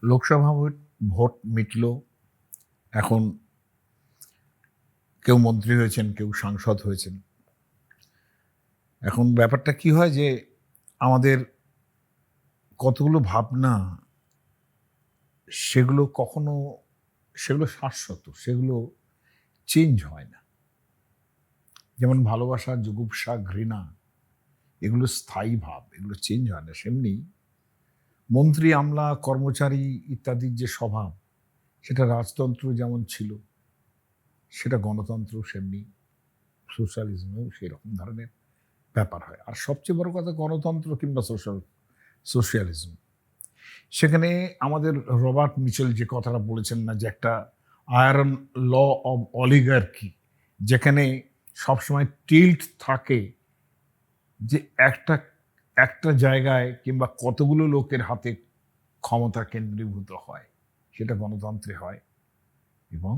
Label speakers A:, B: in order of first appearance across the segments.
A: Lok Sabha vote মিটল। এখন কেউ মন্ত্রী হয়েছেন, কেউ সাংসদ হয়েছেন। এখন ব্যাপারটা কি হয় যে আমাদের কতগুলো ভাবনা সেগুলো শাশ্বত, সেগুলো চেঞ্জ হয় না। যেমন ভালোবাসা, জুগুপ্সা, ঘৃণা এগুলো স্থায়ী ভাব, এগুলো চেঞ্জ হয় না। সেমনি মন্ত্রী, আমলা, কর্মচারী ইত্যাদির যে স্বভাব, সেটা রাজতন্ত্র যেমন ছিল, সেটা গণতন্ত্র সেমনি, সোশ্যালিজমেও সেরকম ধরনের ব্যাপার হয়। আর সবচেয়ে বড় কথা, গণতন্ত্র কিংবা সোশ্যালিজম, সেখানে আমাদের রবার্ট মিচেল যে কথাটা বলেছেন না, যে একটা আয়রন ল অব অলিগার্কি, যেখানে সবসময় টিল্ট থাকে, যে একটা একটা জায়গায় কিংবা কতগুলো লোকের হাতে ক্ষমতা কেন্দ্রীভূত হয়, সেটা গণতন্ত্রে হয় এবং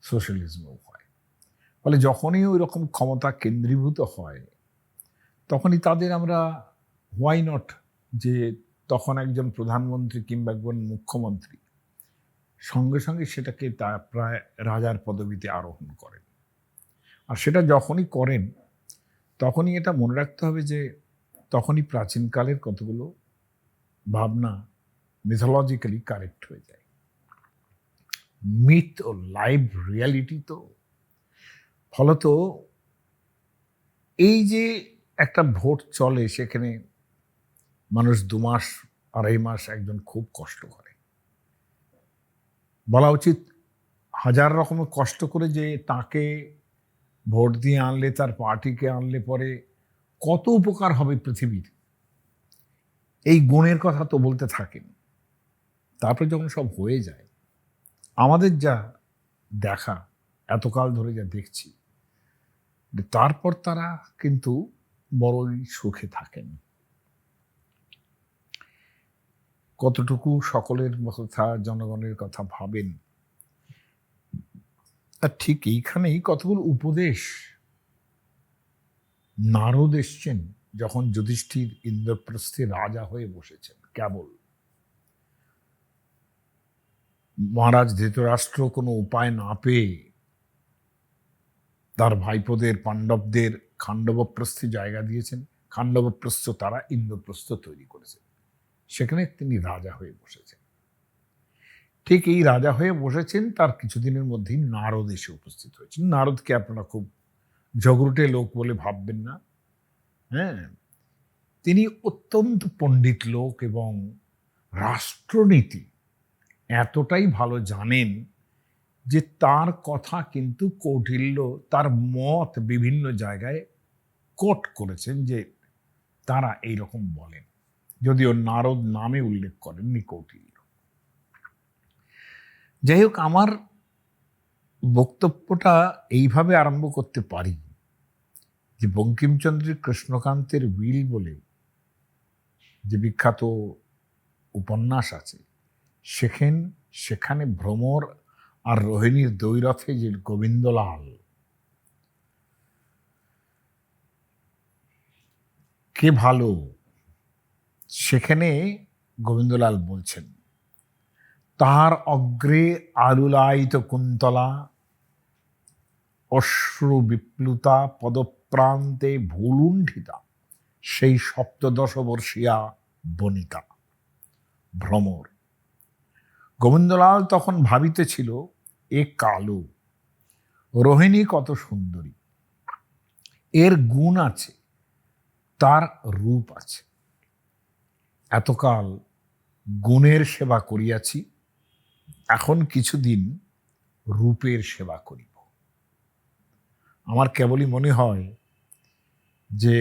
A: সোশ্যালিজমেও হয়। ফলে যখনই ওই রকম ক্ষমতা কেন্দ্রীভূত হয়, তখনই তাদের আমরা হোয়াই নট, যে তখন একজন প্রধানমন্ত্রী কিংবা একজন মুখ্যমন্ত্রী সঙ্গে সঙ্গে সেটাকে তা প্রায় রাজার পদবিতে আরোহণ করেন। আর সেটা যখনই করেন, তখনই এটা মনে রাখতে হবে যে তখনই প্রাচীনকালের কতগুলো ভাবনা মিথোলজিক্যালি কারেক্ট হয়ে যায়। মিথ ও লাইভ রিয়ালিটি তো। ফলত এই যে একটা ভোট চলে, সেখানে মানুষ 2 মাস, 2.5 মাস একজন খুব কষ্ট করে। বলা উচিত হাজার রকমের কষ্ট করে, যে তাকে ভোট দিয়ে আনলে, তার পার্টিকে আনলে পরে কত উপকার হবে পৃথিবীর, এই গুণের কথা তো বলতে থাকেন। তারপরে যখন সব হয়ে যায়, আমাদের যা দেখা, এতকাল ধরে যা দেখছি, তারপর তারা কিন্তু বড়ই সুখে থাকেন। কতটুকু সকলের কথা, জনগণের কথা ভাবেন। আর ঠিক এইখানেই কতগুলো উপদেশ নারদ এসছেন, যখন যুধিষ্ঠির ইন্দ্রপ্রস্থে রাজা হয়ে বসেছেন। কেবল মহারাজ ধৃতরাষ্ট্র কোনো উপায় না পেয়ে তার ভাইপোদের, পাণ্ডবদের খাণ্ডবপ্রস্থে জায়গা দিয়েছেন। খাণ্ডবপ্রস্থ তারা ইন্দ্রপ্রস্থ তৈরি করেছেন, সেখানে তিনি রাজা হয়ে বসেছেন। ঠিক এই রাজা হয়ে বসেছেন, তার কিছুদিনের মধ্যেই নারদ এসে উপস্থিত হয়েছেন। নারদকে আপনারা খুব ঝগড়ুটে লোক বলে ভাববেন না। হ্যাঁ, তিনি অত্যন্ত পণ্ডিত লোক এবং রাষ্ট্রনীতি এতটাই ভালো জানেন যে তার কথা কিন্তু কৌটিল্য তার মত বিভিন্ন জায়গায় কোট করেছেন, যে তারা এইরকম বলেন, যদিও নারদ নামে উল্লেখ করেননি কৌটিল্য। যাই হোক, আমার বক্তব্যটা এইভাবে আরম্ভ করতে পারি যে বঙ্কিমচন্দ্রের কৃষ্ণকান্তের উইল বলে যে বিখ্যাত উপন্যাস আছে, সেখানে ভ্রমর আর রোহিণীর দ্বৈরথে যে গোবিন্দলাল কে ভালো, সেখানে গোবিন্দলাল বলছেন, তার অগ্রে আলুলায়িত কুন্তলা, অশ্রু বিপ্লুতা পদপ্রান্তে ভুলুণ্ঠিতা, সেই 17 বর্ষীয়া বনিতা ভ্রমর। গোবিন্দলাল তখন ভাবিতেছিল, এ কালো, রোহিণী কত সুন্দরী, এর গুণ আছে, তার রূপ আছে। এতকাল গুণের সেবা করিয়াছি, এখন কিছুদিন রূপের সেবা করিব। আমার কেবলই মনে হয় যে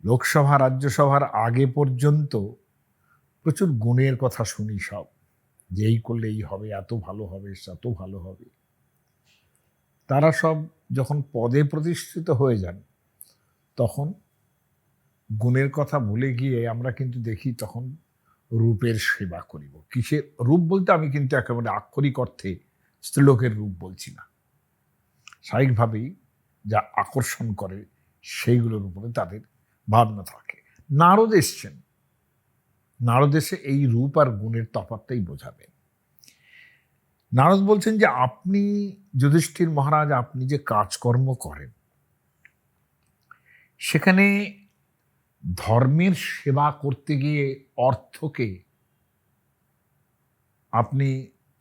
A: লোকসভা, রাজ্যসভার আগে পর্যন্ত প্রচুর গুণের কথা শুনি, সব যে এই করলে এই হবে, এত ভালো হবে, এত ভালো হবে। তারা সব যখন পদে প্রতিষ্ঠিত হয়ে যান, তখন গুণের কথা ভুলে গিয়ে আমরা কিন্তু দেখি তখন রূপের সেবা করিব। কিসের রূপ বলতে আমি কিন্তু একেবারে আক্ষরিক অর্থে স্ত্রীলোকের রূপ বলছি না, স্বাভাবিকভাবেই যা আকর্ষণ করে সেইগুলোর উপরে তাদের ভাবনা থাকে। নারদ এসছেন, নারদ এসে এই রূপ আর গুণের তফাৎটাই বোঝাবেন। নারদ বলছেন যে আপনি যুধিষ্ঠির মহারাজ, আপনি যে কাজকর্ম করেন সেখানে ধর্মের সেবা করতে গিয়ে অর্থকে আপনি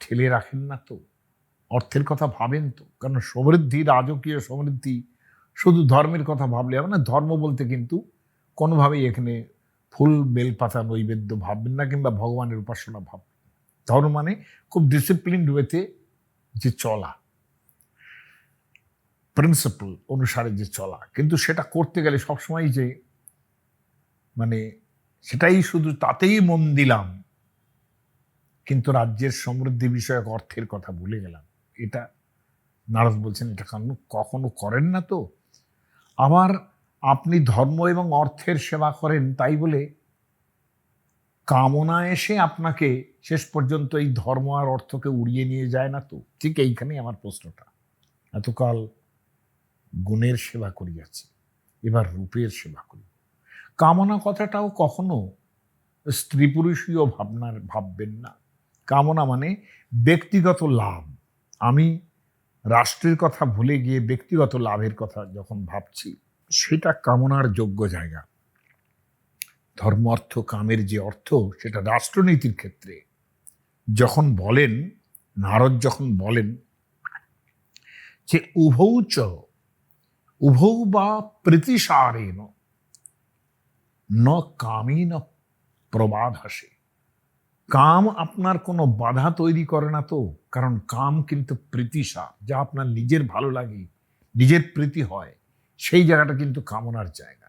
A: ঠেলে রাখেন না তো? অর্থের কথা ভাবেন তো? কারণ সমৃদ্ধি, রাজকীয় সমৃদ্ধি শুধু ধর্মের কথা ভাবলে হবে না। ধর্ম বলতে কিন্তু কোনোভাবেই এখানে ফুল বেলপাতা নৈবেদ্য ভাববেন না, কিংবা ভগবানের উপাসনা ভাববেন। ধর্ম মানে খুব ডিসিপ্লিনড ওয়েতে যে চলা, প্রিন্সিপল অনুসারে যে চলা, কিন্তু সেটা করতে গেলে সবসময় যে মানে সেটাই শুধু তাতেই মন দিলাম, কিন্তু রাজ্যের সমৃদ্ধি বিষয়ক অর্থের কথা ভুলে গেলাম, এটা নারদ বলছেন এটা কখনো করেন না তো। আবার আপনি ধর্ম এবং অর্থের সেবা করেন তাই বলে কামনা এসে আপনাকে শেষ পর্যন্ত এই ধর্ম আর অর্থকে উড়িয়ে নিয়ে যায় না তো? ঠিক এইখানেই আমার প্রশ্নটা। এতকাল গুণের সেবা করিয়াছি, এবার রূপের সেবা করি। কামনা কথাটাও কখনো স্ত্রী পুরুষীয় ভাববেন না। কামনা মানে ব্যক্তিগত লাভ। আমি রাষ্ট্রের কথা ভুলে গিয়ে ব্যক্তিগত লাভের কথা যখন ভাবছি, সেটা কামনার যোগ্য জায়গা। ধর্ম অর্থ কামের যে অর্থ, সেটা রাষ্ট্রনীতির ক্ষেত্রে যখন বলেন, নারদ যখন বলেন যে উভৌ বা প্রীতিসারেণ ন কামেন প্রবাধাসে। কাম আপনার কোনো বাধা তৈরি করে না তো? কারণ কাম কিন্তু প্রীতিসার, যা আপনার নিজের ভালো লাগে, নিজের প্রীতি হয়, সেই জায়গাটা কিন্তু কামনার জায়গা।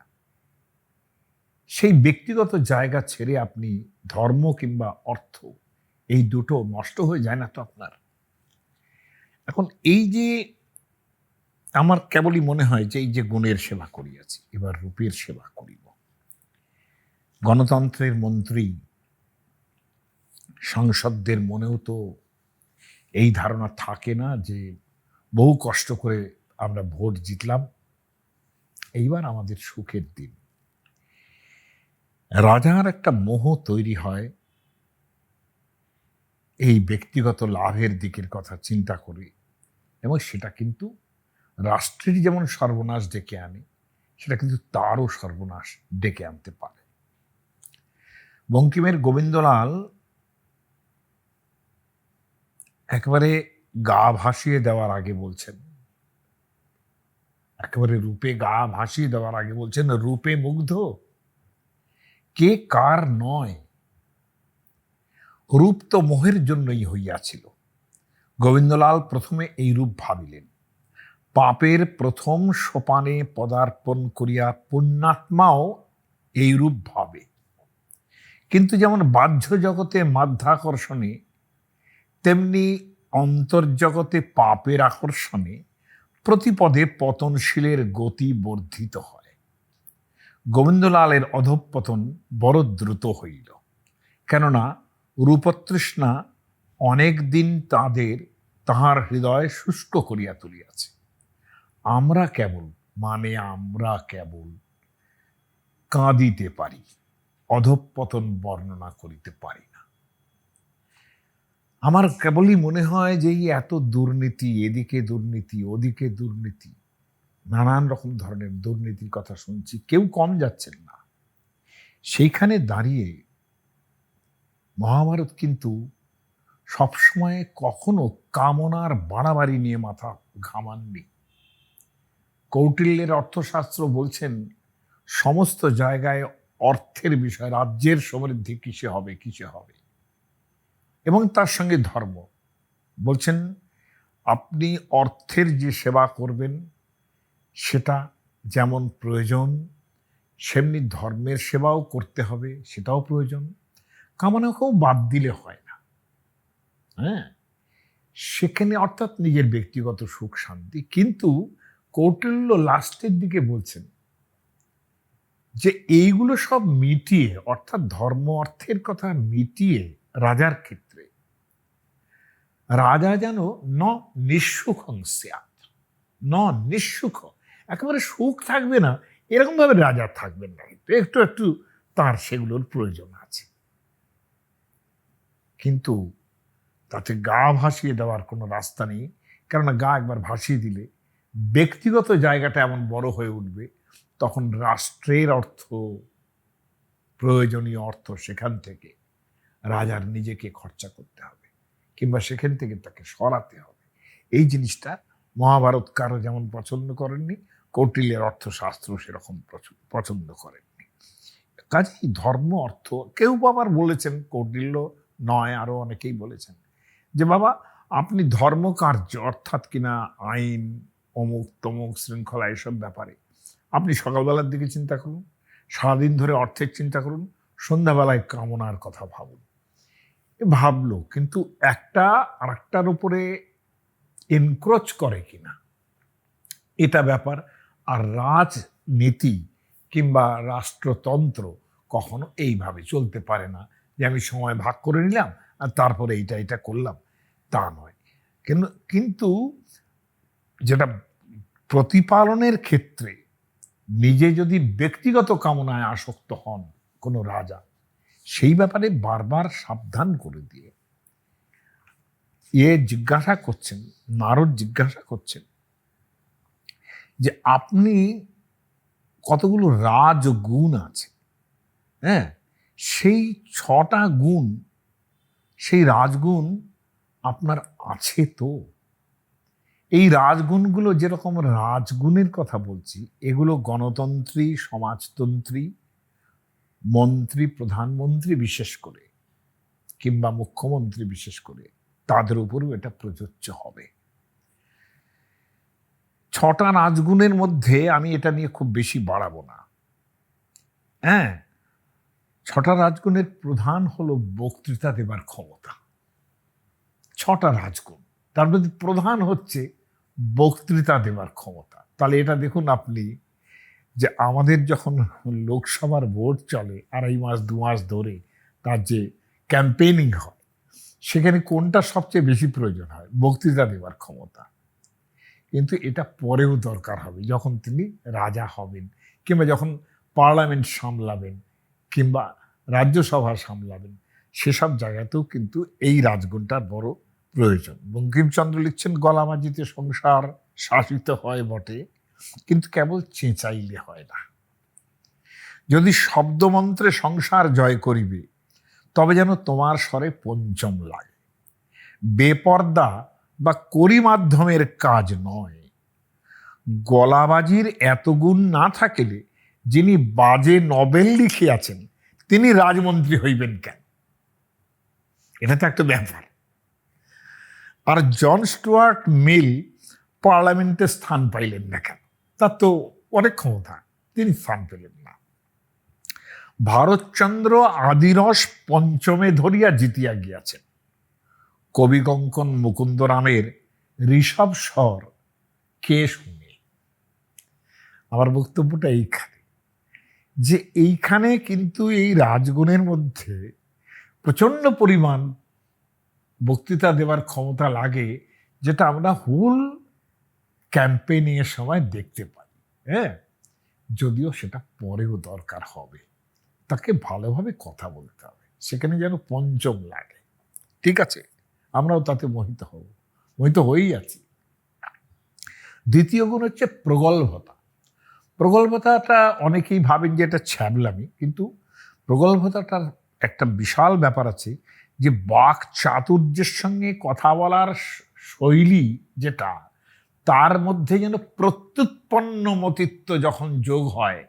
A: সেই ব্যক্তিগত জায়গা ছেড়ে আপনি ধর্ম কিংবা অর্থ, এই দুটো নষ্ট হয়ে যায় না তো আপনার? এখন এই যে আমার কেবলই মনে হয় যে এই যে গুণের সেবা করিয়াছি, এবার রূপের সেবা করিব। গণতন্ত্রের মন্ত্রী সাংসদদের মনেও তো এই ধারণা থাকে না যে বহু কষ্ট করে আমরা ভোট জিতলাম, এইবার আমাদের সুখের দিন। রাজার একটা মোহ তৈরি হয় এই ব্যক্তিগত লাভের দিকের কথা চিন্তা করে, এবং সেটা কিন্তু রাষ্ট্রের যেমন সর্বনাশ ডেকে আনে, সেটা কিন্তু তারও সর্বনাশ ডেকে আনতে পারে। বঙ্কিমের গোবিন্দলাল একেবারে গা ভাসিয়ে দেওয়ার আগে বলছেন, একেবারে রূপে গা ভাসিয়ে দেওয়ার আগে বলছেন, রূপে মুগ্ধ কে কার নয়, রূপ তো মোহের জন্যই হইয়াছিল। গোবিন্দলাল প্রথমে এই রূপ ভাবিলেন, পাপের প্রথম সোপানে পদার্পণ করিয়া পুণ্যাত্মাও এই রূপ ভাবে। কিন্তু যেমন বাহ্য জগতে মাধ্যাকর্ষণে, তেমনি অন্তর্জগতে পাপের আকর্ষণে প্রতিপদে পতনশীলের গতি বর্ধিত হয়। গোবিন্দলালের অধঃপতন বড় দ্রুত হইল, কেননা রূপতৃষ্ণা অনেক দিন তাহার হৃদয় শুষ্ক করিয়া তুলিয়াছে। আমরা কেবল কাঁদিতে পারি, অধঃপতন বর্ণনা করিতে পারি না। আমার কেবলই মনে হয় যে এই এত দুর্নীতি, এদিকে দুর্নীতি, ওদিকে দুর্নীতি, নানান রকম ধরনের দুর্নীতির কথা শুনছি, কেউ কম যাচ্ছেন না। সেইখানে দাঁড়িয়ে মহাভারত কিন্তু সবসময় কখনো কামনার বাড়াবাড়ি নিয়ে মাথা ঘামাননি। কৌটিল্যের অর্থশাস্ত্র বলছেন সমস্ত জায়গায় অর্থের বিষয়, রাজ্যের সমৃদ্ধি কিসে হবে, এবং তার সঙ্গে ধর্ম বলছেন আপনি অর্থের যে সেবা করবেন সেটা যেমন প্রয়োজন, সেমনি ধর্মের সেবাও করতে হবে, সেটাও প্রয়োজন। কামনাকেও বাদ দিলে হয় না। হ্যাঁ, সেখানে অর্থাৎ নিজের ব্যক্তিগত সুখ শান্তি। কিন্তু কৌটিল্য লাস্টের দিকে বলছেন যে এইগুলো সব মিটিয়ে, অর্থাৎ ধর্ম অর্থের কথা মিটিয়ে রাজার ক্ষেত্রে রাজা যেন নিঃসুখং স্যাৎ, নিঃসুখ, একেবারে সুখ থাকবে না এরকম ভাবে রাজা থাকবেন না, একটু একটু তার সেগুলোর প্রয়োজন আছে। কিন্তু তাতে গা ভাসিয়ে দেওয়ার কোনো রাস্তা নেই, কেননা গা একবার ভাসিয়ে দিলে ব্যক্তিগত জায়গাটা এমন বড় হয়ে উঠবে, তখন রাষ্ট্রের অর্থ, প্রয়োজনীয় অর্থ সেখান থেকে রাজার নিজেকে খরচা করতে হবে, কিংবা সেখান থেকে তাকে সরাতে হবে। এই জিনিসটা মহাভারত কারো যেমন পছন্দ করেননি, কৌটিল্যের অর্থশাস্ত্র সেরকম পছন্দ করেননি। কাজেই ধর্ম অর্থ, কেউ আবার বলেছেন, কৌটিল্য নয় আরো অনেকেই বলেছেন যে বাবা আপনি ধর্মকার্য অর্থাৎ কিনা আইন, অমুক তমুক শৃঙ্খলা, এসব ব্যাপারে আপনি সকালবেলার দিকে চিন্তা করুন, সারাদিন ধরে অর্থের চিন্তা করুন, সন্ধ্যাবেলায় কামনার কথা ভাবুন। ভাবলো, কিন্তু একটা আরেকটার উপরে এনক্রোচ করে কিনা এটা ব্যাপার। আর রাজনীতি কিংবা রাষ্ট্রতন্ত্র কখনো এইভাবে চলতে পারে না যে আমি সময় ভাগ করে নিলাম আর তারপরে এটা করলাম, তা নয়। কিন্তু যেটা প্রতিপালনের ক্ষেত্রে নিজে যদি ব্যক্তিগত কামনায় আসক্ত হন কোনো রাজা, সেই ব্যাপারে বারবার সাবধান করে দিয়ে জিজ্ঞাসা করছেন, নারদ জিজ্ঞাসা করছেন যে আপনি কতগুলো রাজগুণ আছে, হ্যাঁ, সেই 6টা গুণ, সেই রাজগুণ আপনার আছে তো? এই রাজগুণগুলো, যেরকম রাজগুণের কথা বলছি, এগুলো গণতন্ত্রী, সমাজতন্ত্রী, মন্ত্রী, প্রধানমন্ত্রী বিশেষ করে, কিংবা মুখ্যমন্ত্রী বিশেষ করে, তাদের উপরও এটা প্রযোজ্য হবে। 6টা রাজগুণের মধ্যে আমি এটা নিয়ে খুব বেশি বাড়াবো না। হ্যাঁ, 6টা রাজগুণের প্রধান হলো বক্তৃতা দেবার ক্ষমতা। 6টা রাজগুণ, তার মধ্যে প্রধান হচ্ছে বক্তৃতা দেবার ক্ষমতা। তাহলে এটা দেখুন আপনি, যে আমাদের যখন লোকসভার ভোট চলে 2.5 মাস 2 মাস ধরে, তার যে ক্যাম্পেইনিং হয়, সেখানে কোনটা সবচেয়ে বেশি প্রয়োজন হয়? বক্তৃতা দেবার ক্ষমতা। কিন্তু এটা পরেও দরকার হবে যখন তিনি রাজা হবেন, কিংবা যখন পার্লামেন্ট সামলাবেন, কিংবা রাজ্যসভা সামলাবেন, সেসব জায়গাতেও কিন্তু এই রাজগুণটার বড় প্রয়োজন। বঙ্কিমচন্দ্র লিখছেন, গলা বাজিতে সংসার শাসিত হয় বটে, কিন্তু কেবল চেঁচাইলে হয় না। যদি শব্দমন্ত্রে সংসার জয় করিবে, তবে যেন তোমার স্বরে পঞ্চম লাগে। বেপর্দা বা করি মাধ্যমের কাজ নয়। গলাবাজির এত গুণ না থাকিলে যিনি বাজে নবেল লিখিয়াছেন তিনি রাজমন্ত্রী হইবেন কেন? এটা তো একটা ব্যাপার। আর জন স্টুয়ার্ট মিল পার্লামেন্টে স্থান পাইলেন না কেন? তার তো অনেক ক্ষমতা, তিনি স্থান পেলেন না। ভারতচন্দ্র আদিরস পঞ্চমে ধরিয়া জিতিয়া গিয়াছেন। কবি কঙ্কন মুকুন্দরামের ঋষভ স্বর কে শুনে? আমার বক্তব্যটা এইখানে, যে এইখানে কিন্তু এই রাজগুণের মধ্যে প্রচন্ড পরিমাণ বক্তৃতা দেওয়ার ক্ষমতা লাগে, যেটা আমরা হুল ক্যাম্পেইনিং এর সময় দেখতে পাই। হ্যাঁ, যদিও সেটা পরেও দরকার হবে, তাকে ভালোভাবে কথা বলতে হবে, সেখানে যেন পঞ্চম লাগে। ঠিক আছে, আমরাও তাতে মোহিত হয়েই আছি। দ্বিতীয় গুণ হচ্ছে প্রগল্ভতা। প্রগল্ভতাটা অনেকেই ভাবেন যে এটা ছ্যাবলামি, কিন্তু প্রগল্ভতাটার একটা বিশাল ব্যাপার আছে, যে বাক চাতুর্যের সঙ্গে কথা বলার শৈলী যেটা, তার মধ্যে যেন প্রত্যুৎপন্ন মতিত্ব যখন যোগ হয়,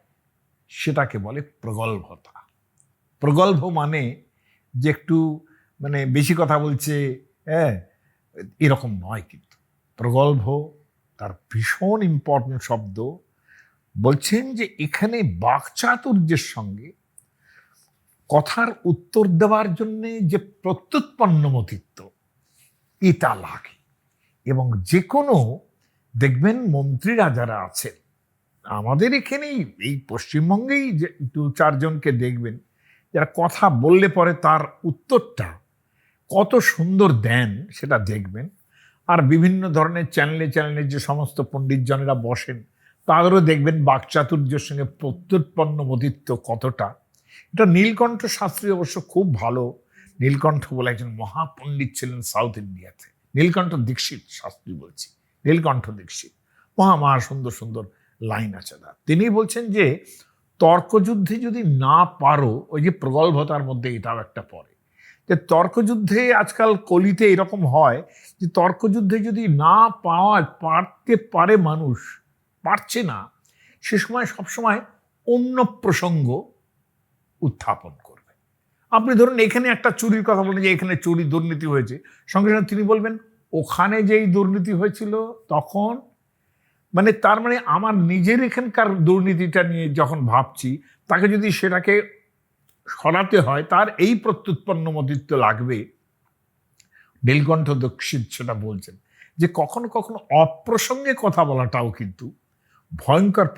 A: সেটাকে বলে প্রগল্ভতা। প্রগল্ভ মানে যে একটু বেশি কথা বলছে, হ্যাঁ, এরকম নয়। কিন্তু প্রগল্ভ তার ভীষণ ইম্পর্টেন্ট শব্দ। বলছেন যে এখানে বাকচাতুর্যের সঙ্গে কথার উত্তর দেওয়ার জন্য যে প্রত্যুৎপন্ন মতিত্ব, এটা লাগে। এবং যে কোনো, দেখবেন মন্ত্রীরা যারা আছেন আমাদের এখানেই, এই পশ্চিমবঙ্গেই যে 2-4 জনকে দেখবেন যারা কথা বললে পরে তার উত্তরটা কত সুন্দর দেন, সেটা দেখবেন। আর বিভিন্ন ধরনের চ্যানেলে যে সমস্ত পণ্ডিতজনেরা বসেন, তাদেরও দেখবেন বাকচাতুর্যের সঙ্গে প্রত্যুৎপন্ন মতিত্ব কতটা। এটা নীলকণ্ঠ শাস্ত্রী অবশ্য খুব ভালো নীলকণ্ঠ বলে একজন মহাপণ্ডিত ছিলেন সাউথ ইন্ডিয়াতে, নীলকণ্ঠ দীক্ষিত শাস্ত্রী বলছি, নীলকণ্ঠ দীক্ষিত, মহা সুন্দর সুন্দর লাইন আছে তার। তিনি বলছেন যে তর্কযুদ্ধে যদি না পারো, ওই যে প্রগল্ভতার মধ্যে এটাও একটা পড়ে, যে তর্কযুদ্ধে আজকাল কলিতে এরকম হয় যে তর্কযুদ্ধে যদি না পারতে পারে মানুষ, পারছে না, সে সময় সবসময় অন্য প্রসঙ্গ উত্থাপন করবে। আপনি ধরুন এখানে একটা চুরির কথা বলেন, যে এখানে চুরি দুর্নীতি হয়েছে, সঙ্গে সঙ্গে তিনি বলবেন ওখানে যেই দুর্নীতি হয়েছিল তখন, মানে তার মানে আমার নিজের এখানকার দুর্নীতিটা নিয়ে যখন ভাবছি, তাকে যদি সেটাকে সরাতে হয় তার এই প্রত্যুৎপন্ন মতিত্ব লাগবে। নীলকণ্ঠ দীক্ষিত সেটা বলছেন যে কখনো কখনো অপ্রসঙ্গে কথা বলাটাও কিন্তু ভয়ঙ্কর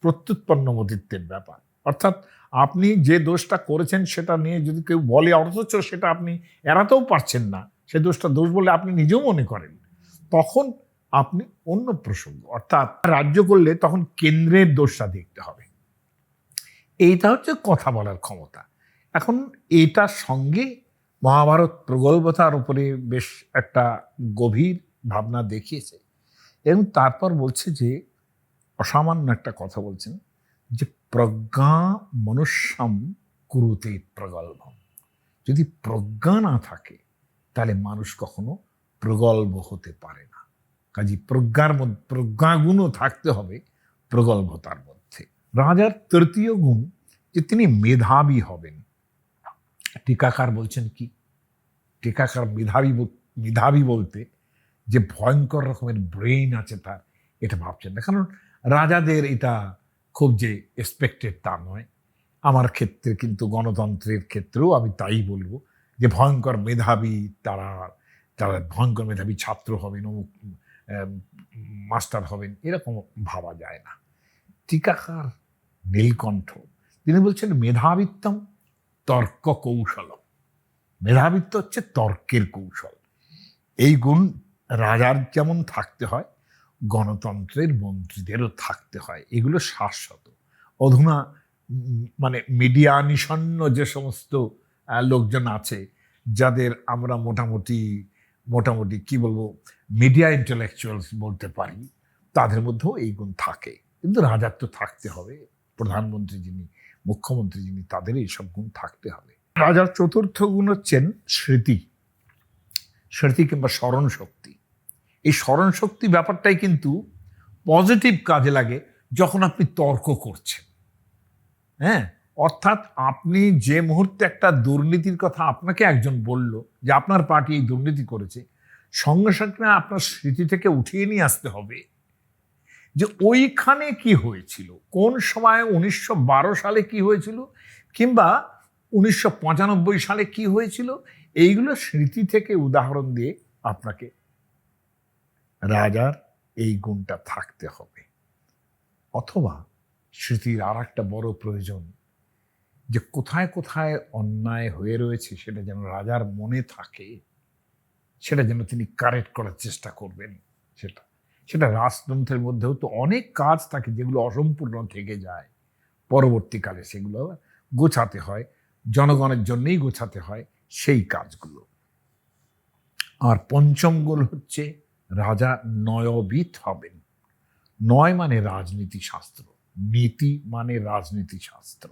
A: প্রত্যুৎপন্ন মতিত্বের ব্যাপার। অর্থাৎ আপনি যে দোষটা করেছেন সেটা নিয়ে যদি কেউ বলে, অথচ সেটা আপনি এড়াতেও পারছেন না, সে দোষটা দোষ বলে আপনি নিজেও মনে করেন, তখন আপনি অন্য প্রসঙ্গ, অর্থাৎ রাজ্য করলে তখন কেন্দ্রের দোষটা দেখতে হবে। এইটা হচ্ছে কথা বলার ক্ষমতা। এখন এটার সঙ্গে মহাভারত প্রগল্ভতার উপরে বেশ একটা গভীর ভাবনা দেখিয়েছে, এবং তারপর বলছে যে অসামান্য একটা কথা বলছেন যে প্রজ্ঞা মনুষ্যম কুরুতে প্রগল্ভম। যদি প্রজ্ঞা না থাকে তাহলে মানুষ কখনো প্রগল্ভ হতে পারে না। কাজে প্রজ্ঞাগুণও থাকতে হবে প্রগল্ভতার মধ্যে। রাজার তৃতীয় গুণ যে তিনি মেধাবী হবেন। টিকাকার বলছেন কি, টিকাকার মেধাবী বলতে যে ভয়ঙ্কর রকমের ব্রেইন আছে তার, এটা ভাবছেন না। কারণ রাজাদের এটা খুব যে এক্সপেক্টেড তা নয়। আমার ক্ষেত্রে কিন্তু গণতন্ত্রের ক্ষেত্রেও আমি তাই বলবো যে ভয়ঙ্কর মেধাবী তারা ভয়ঙ্কর মেধাবী ছাত্র হবেন, মাস্টার হবেন, এরকম ভাবা যায় না। টিকাকার নীলকণ্ঠ তিনি বলছেন মেধাবিত্তম তর্ক কৌশল। মেধাবিত্ত হচ্ছে তর্কের কৌশল। এই গুণ রাজার যেমন থাকতে হয়, গণতন্ত্রের মন্ত্রীদেরও থাকতে হয়। এগুলো শাশ্বত। অধুনা মানে মিডিয়া নিষন্ন যে সমস্ত লোকজন আছে, যাদের আমরা মোটামুটি কি বলবো, মিডিয়া ইন্টেলেকচুয়ালস বলতে পারি, তাদের মধ্যেও এই গুণ থাকে। কিন্তু রাজার তো থাকতে হবে, প্রধানমন্ত্রী যিনি, মুখ্যমন্ত্রী যিনি, তাদের এইসব গুণ থাকতে হবে। রাজার চতুর্থ গুণ হচ্ছেন স্মৃতি কিংবা স্মরণ শক্তি। এই স্মরণ শক্তি ব্যাপারটাই কিন্তু পজিটিভ কাজে লাগে যখন আপনি তর্ক করছেন। হ্যাঁ, অর্থাৎ আপনি যে মুহূর্তে একটা দুর্নীতির কথা আপনাকে একজন বলল যে আপনার পার্টি এই দুর্নীতি করেছে, সঙ্গে সঙ্গে আপনার স্মৃতি থেকে উঠিয়ে নিয়ে আসতে হবে যে ওইখানে কি হয়েছিল, কোন সময় 1912 সালে কি হয়েছিল, কিংবা 1995 সালে কি হয়েছিল। এইগুলো স্মৃতি থেকে উদাহরণ দিয়ে আপনাকে, রাজার এই গুণটা থাকতে হবে। অথবা স্মৃতির আর একটা বড় প্রয়োজন যে কোথায় কোথায় অন্যায় হয়ে রয়েছে সেটা যেন রাজার মনে থাকে, সেটা যেন তিনি কারেক্ট করার চেষ্টা করবেন। সেটা রাজতন্ত্রের মধ্যেও তো অনেক কাজ থাকে যেগুলো অসম্পূর্ণ থেকে যায়, পরবর্তীকালে সেগুলো গোছাতে হয়, জনগণের জন্যই গোছাতে হয় সেই কাজগুলো। আর পঞ্চম গুণ হচ্ছে রাজা নয়বিদ হবেন। নয় মানে রাজনীতি শাস্ত্র, নীতি মানে রাজনীতি শাস্ত্র।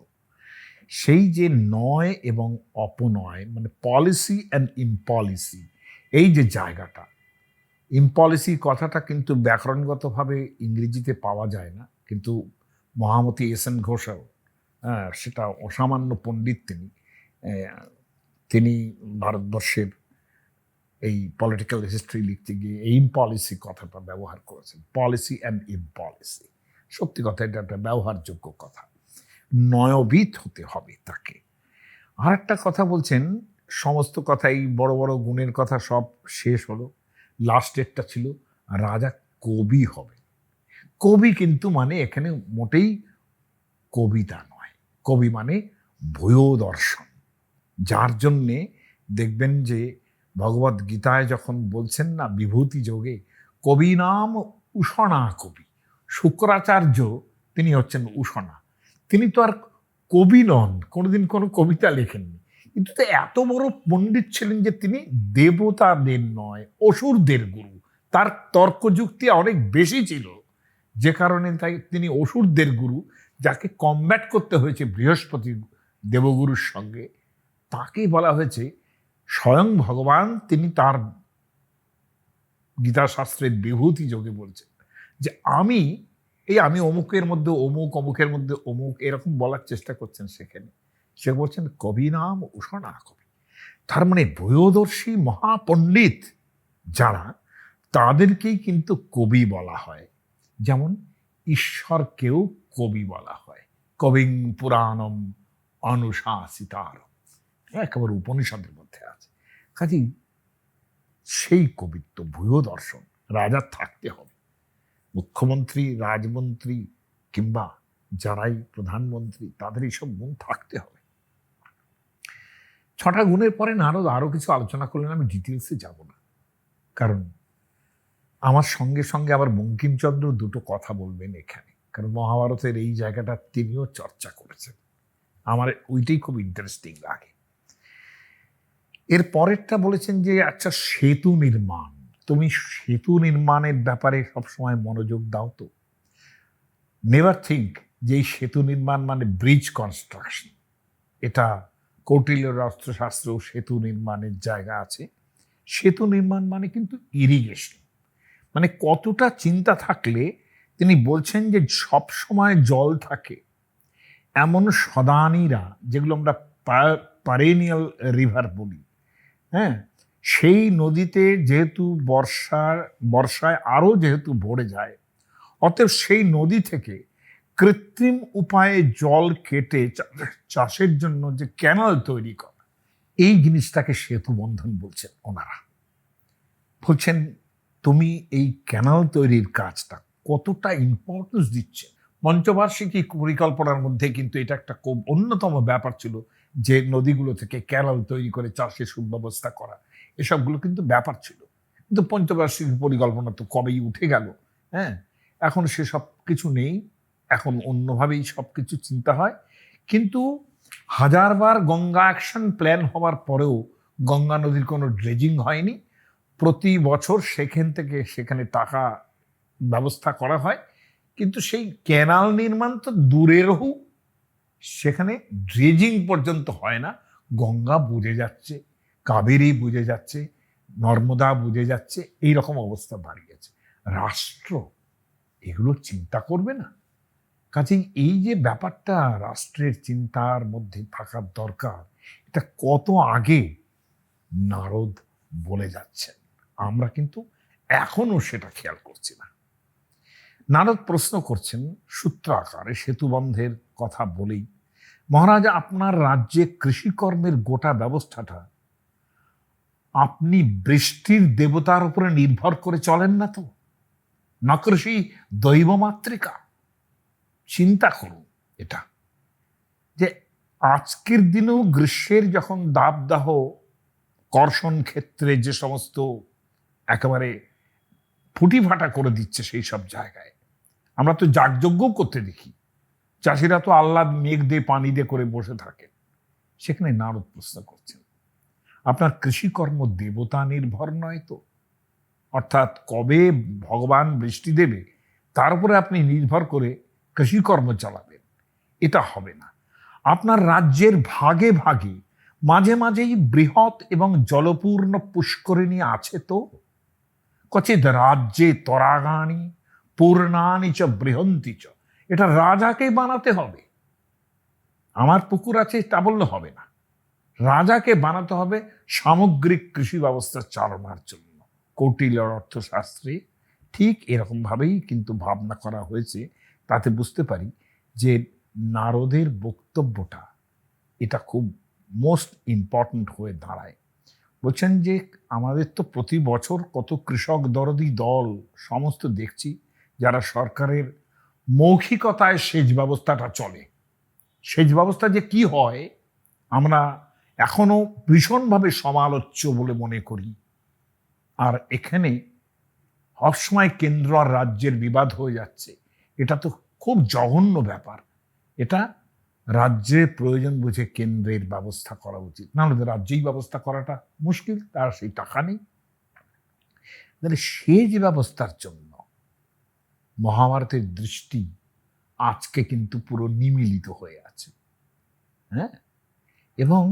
A: সেই যে নয় এবং অপনয়, মানে পলিসি অ্যান্ড ইমপলিসি, এই যে জায়গাটা, ইমপলিসি কথাটা কিন্তু ব্যাকরণগতভাবে ইংরেজিতে পাওয়া যায় না, কিন্তু মহামতি এস.এন. ঘোষাল, সেটা অসামান্য পণ্ডিত তিনি ভারতবর্ষের এই পলিটিক্যাল হিস্ট্রি লিখতে গিয়ে এই ইমপলিসি কথাটা ব্যবহার করেছেন। পলিসি অ্যান্ড ইমপলিসি, সত্যি কথা এটা একটা ব্যবহারযোগ্য কথা। নয়বিদ হতে হবে তাকে। আর একটা কথা বলছেন, সমস্ত কথাই বড় বড় গুণের কথা সব শেষ হলো, লাস্টেরটা ছিল রাজা কবি হবে। কবি কিন্তু মানে এখানে মোটেই কবিতা নয়, কবি মানে ভূয়দর্শন, যার জন্যে দেখবেন যে ভগবদ গীতায় যখন বলছেন না বিভূতি যোগে, কবি নাম উষণা কবি, শুক্রাচার্য তিনি হচ্ছেন উষণা। তিনি তো আর কবি নন, কোনোদিন কোনো কবিতা লেখেননি, কিন্তু তো এত বড় পণ্ডিত ছিলেন যে তিনি দেবতাদের নয়, অসুরদের গুরু। তার তর্কযুক্তি অনেক বেশি ছিল, যে কারণে তাই তিনি অসুরদের গুরু, যাকে কমব্যাট করতে হয়েছে বৃহস্পতি দেবগুরুর সঙ্গে, তাকে বলা হয়েছে স্বয়ং ভগবান। তিনি তার গীতাশাস্ত্রের বিভূতি যোগে বলছেন যে আমি অমুকের মধ্যে অমুক, অমুকের মধ্যে অমুক, এরকম বলার চেষ্টা করছেন। সেখানে সে বলছেন কবি নাম উষণা কবি। তার মানে বয়োদর্শী মহাপণ্ডিত যারা, তাদেরকেই কিন্তু কবি বলা হয়। যেমন ঈশ্বরকেও কবি বলা হয়, কবিং পুরাণম অনুশাসিতার, একেবারে উপনিষদের মধ্যে আছে। কাজেই সেই কবিত্ব, ভূয় দর্শন রাজার থাকতে হবে। মুখ্যমন্ত্রী, রাজমন্ত্রী কিংবা যারাই প্রধানমন্ত্রী, তাদের এইসব গুণ থাকতে হবে। 6টা গুণের পরে নারদ আরো কিছু আলোচনা করলেন, আমি ডিটেলসে যাব না, কারণ আমার সঙ্গে সঙ্গে আবার বঙ্কিমচন্দ্র দুটো কথা বলবেন এখানে, কারণ মহাভারতের এই জায়গাটা তিনিও চর্চা করেছেন। আমার ওইটাই খুব ইন্টারেস্টিং লাগে। এর পরেরটা বলেছেন যে আচ্ছা, সেতু নির্মাণ, তুমি সেতু নির্মাণের ব্যাপারে সবসময় মনোযোগ দাও তো। নেভার থিঙ্ক যে এই সেতু নির্মাণ মানে ব্রিজ কনস্ট্রাকশন। এটা কৌটিল্যর অস্ত্রশাস্ত্রেও সেতু নির্মাণের জায়গা আছে। সেতু নির্মাণ মানে কিন্তু ইরিগেশন, মানে কতটা চিন্তা থাকলে তিনি বলছেন যে সব সময় জল থাকে এমন সদানীরা, যেগুলো আমরা পারেনিয়াল রিভার বলি, হ্যাঁ, সেই নদীতে যেহেতু বর্ষায় আরো যেহেতু ভরে যায়, অতএব সেই নদী থেকে কৃত্রিম উপায়ে জল কেটে চাষের জন্য যে ক্যানাল তৈরি করা, এই জিনিসটাকে সেতু বন্ধন বলছেন ওনারা। বলছেন তুমি এই ক্যানাল তৈরির কাজটা কতটা ইম্পর্টেন্স দিচ্ছে। পঞ্চবার্ষিকী পরিকল্পনার মধ্যে কিন্তু এটা একটা খুব অন্যতম ব্যাপার ছিল, যে নদীগুলো থেকে ক্যানাল তৈরি করে চাষের সুব্যবস্থা করা, এসবগুলো কিন্তু ব্যাপার ছিল। কিন্তু পঞ্চবার্ষিকী পরিকল্পনা তো কবেই উঠে গেল। হ্যাঁ, এখন সেসব কিছু নেই, এখন অন্যভাবেই সব কিছু চিন্তা হয়। কিন্তু হাজারবার গঙ্গা অ্যাকশন প্ল্যান হওয়ার পরেও গঙ্গা নদীর কোনো ড্রেজিং হয়নি। প্রতি বছর সেখানে টাকা ব্যবস্থা করা হয়, কিন্তু সেই ক্যানাল নির্মাণ তো দূরের হোক, সেখানে ড্রেজিং পর্যন্ত হয় না। গঙ্গা বুঝে যাচ্ছে, কাবেরী বুঝে যাচ্ছে, নর্মদা বুঝে যাচ্ছে, এই রকম অবস্থা দাঁড়িয়েছে। রাষ্ট্র এগুলো চিন্তা করবে না? কাজেই এই যে ব্যাপারটা রাষ্ট্রের চিন্তার মধ্যে থাকার দরকার, এটা কত আগে নারদ বলে যাচ্ছেন, আমরা কিন্তু এখনো সেটা খেয়াল করছি না। নারদ প্রশ্ন করছেন সূত্র আকারে সেতুবন্ধের কথা বলেই, মহারাজ, আপনার রাজ্যে কৃষিকর্মের গোটা ব্যবস্থাটা আপনি বৃষ্টির দেবতার উপরে নির্ভর করে চলেন না তো? না কৃষি দৈবমাতৃকা। চিন্তা করুন এটা, যে আজকের দিনেও গ্রীষ্মের যখন দাবদাহ, কর্ষণ ক্ষেত্রে যে সমস্ত একেবারে ফুটি ফাটা করে দিচ্ছে, সেই সব জায়গায় আমরা তো যাগযজ্ঞও করতে দেখি। চাষিরা তো আল্লাহ মেঘ দিয়ে পানি দিয়ে করে বসে থাকেন। সেখানে নারদ প্রশ্ন করছেন, আপনার কৃষিকর্ম দেবতা নির্ভর নয় তো? অর্থাৎ কবে ভগবান বৃষ্টি দেবে তার উপরে আপনি নির্ভর করে কৃষিকর্ম চালাবেন, এটা হবে না। আপনার রাজ্যের ভাগে ভাগে মাঝে মাঝেই বৃহৎ এবং জলপূর্ণ পুষ্করিণী আছে তো? কচিদ রাজ্যে তরাগানি পূর্ণানি চ বৃহন্তি চ। এটা রাজাকে বানাতে হবে। আমার পুকুর আছে তা বললে হবে না, রাজাকে বানাতে হবে সামগ্রিক কৃষি ব্যবস্থা চালনার জন্য। কৌটিল্যর অর্থশাস্ত্রে ঠিক এরকম ভাবেই কিন্তু ভাবনা করা হয়েছে। তাতে বুঝতে পারি যে নারদের বক্তব্যটা এটা খুব মোস্ট ইম্পর্ট্যান্ট হয়ে দাঁড়ায়। বলছেন যে আমাদের তো প্রতি বছর কত কৃষক দরদি দল সমস্ত দেখছি, যারা সরকারের মৌখিকতায় সেচ ব্যবস্থাটা চলে। সেচ ব্যবস্থা যে কি হয় আমরা এখনো ভীষণভাবে সমালোচ্য বলে মনে করি। আর এখানে সবসময় কেন্দ্র আর রাজ্যের বিবাদ হয়ে যাচ্ছে, এটা তো খুব জঘন্য ব্যাপার। এটা রাজ্যের প্রয়োজন বুঝে কেন্দ্রের ব্যবস্থা করা উচিত, নাহলে তো রাজ্যেই ব্যবস্থা করাটা মুশকিল, তার সেই টাকা নেই। তাহলে সেচ ব্যবস্থার জন্য মহাভারতের দৃষ্টি আজকে কিন্তু পুরো নিমিলিত হয়ে আছে। হ্যাঁ, এবং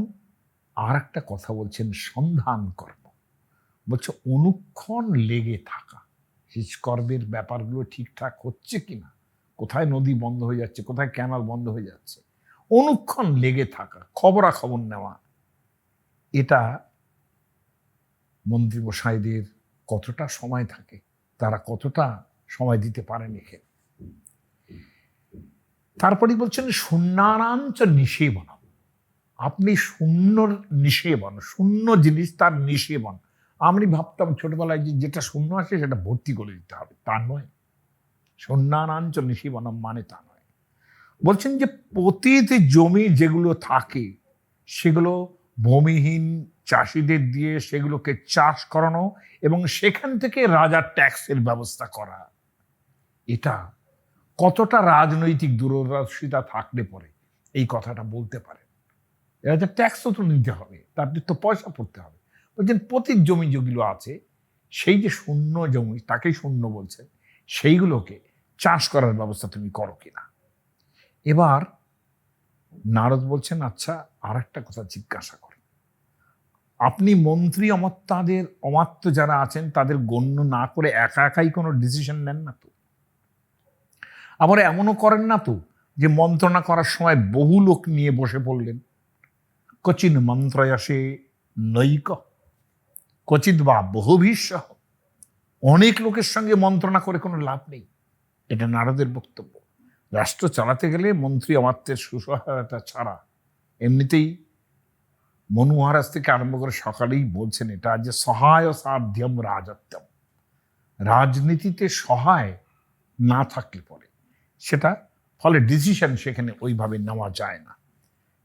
A: আর একটা কথা বলছেন, সন্ধান কর্ম, বলছে অনুক্ষণ লেগে থাকা, সেচকর্মের ব্যাপারগুলো ঠিকঠাক হচ্ছে কিনা, কোথায় নদী বন্ধ হয়ে যাচ্ছে, কোথায় ক্যানাল বন্ধ হয়ে যাচ্ছে, অনুক্ষণ লেগে থাকা, খবরাখবর নেওয়া। এটা মন্ত্রীমশাইদের কতটা সময় থাকে, তারা কতটা সময় দিতে পারেন এখানে। তারপরে বলছেন শূন্যানাঞ্চ নিষেবন, আপনি শূন্যর নিষেবন, শূন্য জিনিস তার নিষেবন। আমি ভাবতাম ছোটবেলায় যে যেটা শূন্য আসে সেটা ভর্তি করে দিতে হবে, তা নয়। শূন্যানাঞ্চ নিষেবনম মানে তা নয়। বলছেন যে পতিত জমি যেগুলো থাকে সেগুলো ভূমিহীন চাষিদের দিয়ে সেগুলোকে চাষ করানো এবং সেখান থেকে রাজার ট্যাক্সের ব্যবস্থা করা, এটা কতটা রাজনৈতিক দূরদর্শিতা থাকলে পরে এই কথাটা বলতে পারে। রাজার ট্যাক্সও তো নিতে হবে, তাদের তো পয়সা পড়তে হবে। বলছেন পতিত জমি যেগুলো আছে, সেই যে শূন্য জমি, তাকেই শূন্য বলছেন, সেইগুলোকে চাষ করার ব্যবস্থা তুমি করো কিনা। এবার নারদ বলছেন, আচ্ছা আর একটা কথা জিজ্ঞাসা করেন, আপনি মন্ত্রী অমাত্য যারা আছেন তাদের গণ্য না করে একা একাই কোনো ডিসিশন নেন না তো? আবার এমনও করেন না তো যে মন্ত্রণা করার সময় বহু লোক নিয়ে বসে পড়লেন? ক্বচিন মন্ত্রয়াসে নৈক ক্বচিৎ বা বহুভিঃ, অনেক লোকের সঙ্গে মন্ত্রণা করে কোনো লাভ নেই। এটা নারদের বক্তব্য। রাষ্ট্র চালাতে গেলে মন্ত্রী অমাত্যের সুসহায়তা ছাড়া, এমনিতেই মনু মহারাজ থেকে আরম্ভ করে সকালেই বলছেন এটা, যে সহায় সাধ্যম রাজত্বম, রাজনীতিতে সহায় না থাকলে পরে সেটা ফলে ডিসিশন সেখানে ওইভাবে নেওয়া যায় না।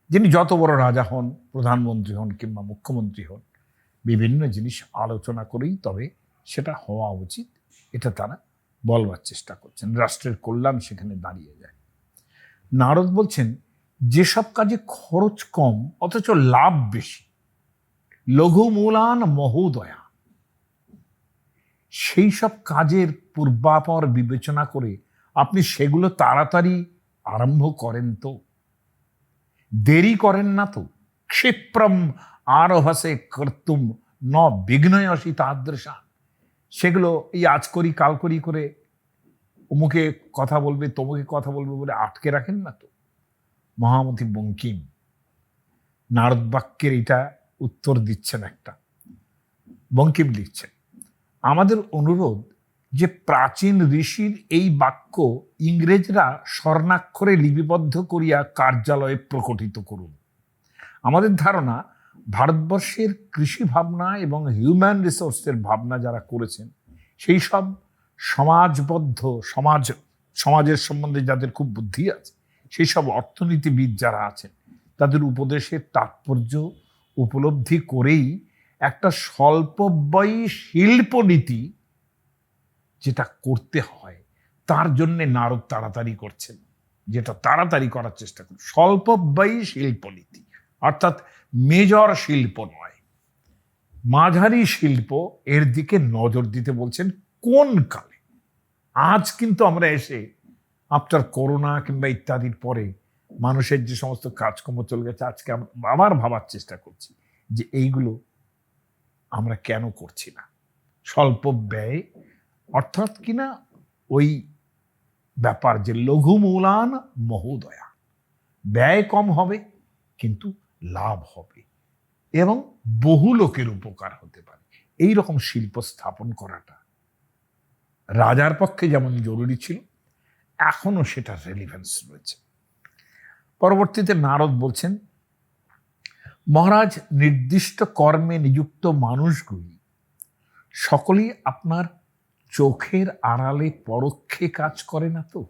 A: যিনি যত বড় রাজা হন, প্রধানমন্ত্রী হন কিংবা মুখ্যমন্ত্রী হন, বিভিন্ন জিনিস আলোচনা করেই তবে সেটা হওয়া উচিত, এটা তারা বলবার চেষ্টা করছেন। রাষ্ট্রের কল্যাণ সেখানে দাঁড়িয়ে যায়। নারদ বলছেন যেসব কাজে খরচ কম অথচ লাভ বেশি, লঘু মূলান মহোদয়া, সেই সব কাজের পূর্বাপর বিবেচনা করে আপনি সেগুলো তাড়াতাড়ি আরম্ভ করেন তো, দেরি করেন না তো। ক্ষিপ্রম আরভসে কর্তুম ন বিঘ্নয়সি তাদৃশা, সেগুলো এই আজ করি কাল করি করে অমুকে কথা বলবে তমুকে কথা বলবে বলে আটকে রাখেন না তো। মহামতি বঙ্কিম নারদ বাক্যের এটা উত্তর দিচ্ছেন একটা। বঙ্কিম লিখছেন, আমাদের অনুরোধ যে প্রাচীন ঋষির এই বাক্য ইংরেজরা স্বর্ণাক্ষরে লিপিবদ্ধ করিয়া কার্যালয়ে প্রকটিত করুন। আমাদের ধারণা ভারতবর্ষের কৃষি ভাবনা এবং হিউম্যান রিসোর্সের ভাবনা যারা করেছেন, সেই সব সমাজবদ্ধ সমাজের সম্বন্ধে যাদের খুব বুদ্ধি আছে, সেই সব অর্থনীতিবিদ যারা আছেন, তাদের উপদেশের তাৎপর্য উপলব্ধি করেই একটা স্বল্পব্যয়ী শিল্পনীতি যেটা করতে হয়, তার জন্যে নারদ তাড়াতাড়ি করছেন, যেটা তাড়াতাড়ি করার চেষ্টা করুন। স্বল্পব্যয়ী শিল্পনীতি অর্থাৎ মেজর শিল্প নয়, মাঝারি শিল্প, এর দিকে নজর দিতে বলছেন। কোন কালে? আজ কিন্তু আমরা এসে আফটার করোনা কিংবা ইত্যাদির পরে মানুষের যে সমস্ত কাজকর্ম চলে গেছে, আজকে আমরা আবার ভাবার চেষ্টা করছি যে এইগুলো আমরা কেন করছি না। স্বল্প ব্যয় অর্থাৎ কিনা ওই ব্যাপার যে লঘু মূলান মহোদয়া, ব্যয় কম হবে কিন্তু লাভ হবে এবং বহু লোকের উপকার হতে পারে, এই রকম শিল্প স্থাপন করাটা রাজার পক্ষে যেমন জরুরি ছিল, এখনো সেটা রেলিভেন্স রয়েছে। পরবর্তীতে নারদ বলছেন, মহারাজ, নির্দিষ্ট কর্মে নিযুক্ত মানুষগুলি সকলেই আপনার চোখের আড়ালে পরোক্ষে কাজ করে না তো?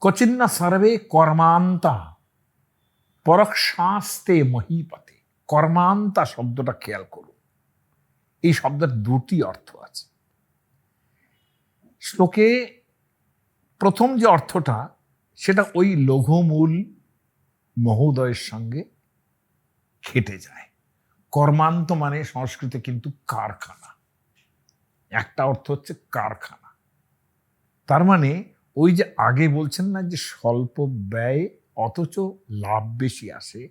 A: কচিন্না সর্বে কর্মান্তা পরক্ষাস্তে মহীপতে। কর্মান্তা শব্দটা খেয়াল করুন, এই শব্দের দুটি অর্থ আছে। শ্লোকে প্রথম যে অর্থটা, সেটা ওই লঘুমূল মহোদয়ের সঙ্গে খেটে যায়। কর্মান্ত মানে সংস্কৃতে কিন্তু কারখানা, একটা অর্থ হচ্ছে কারখানা। তার মানে ওই যে আগে বলছেন না যে স্বল্প ব্যয় অথচ লাভ বেশি আসে,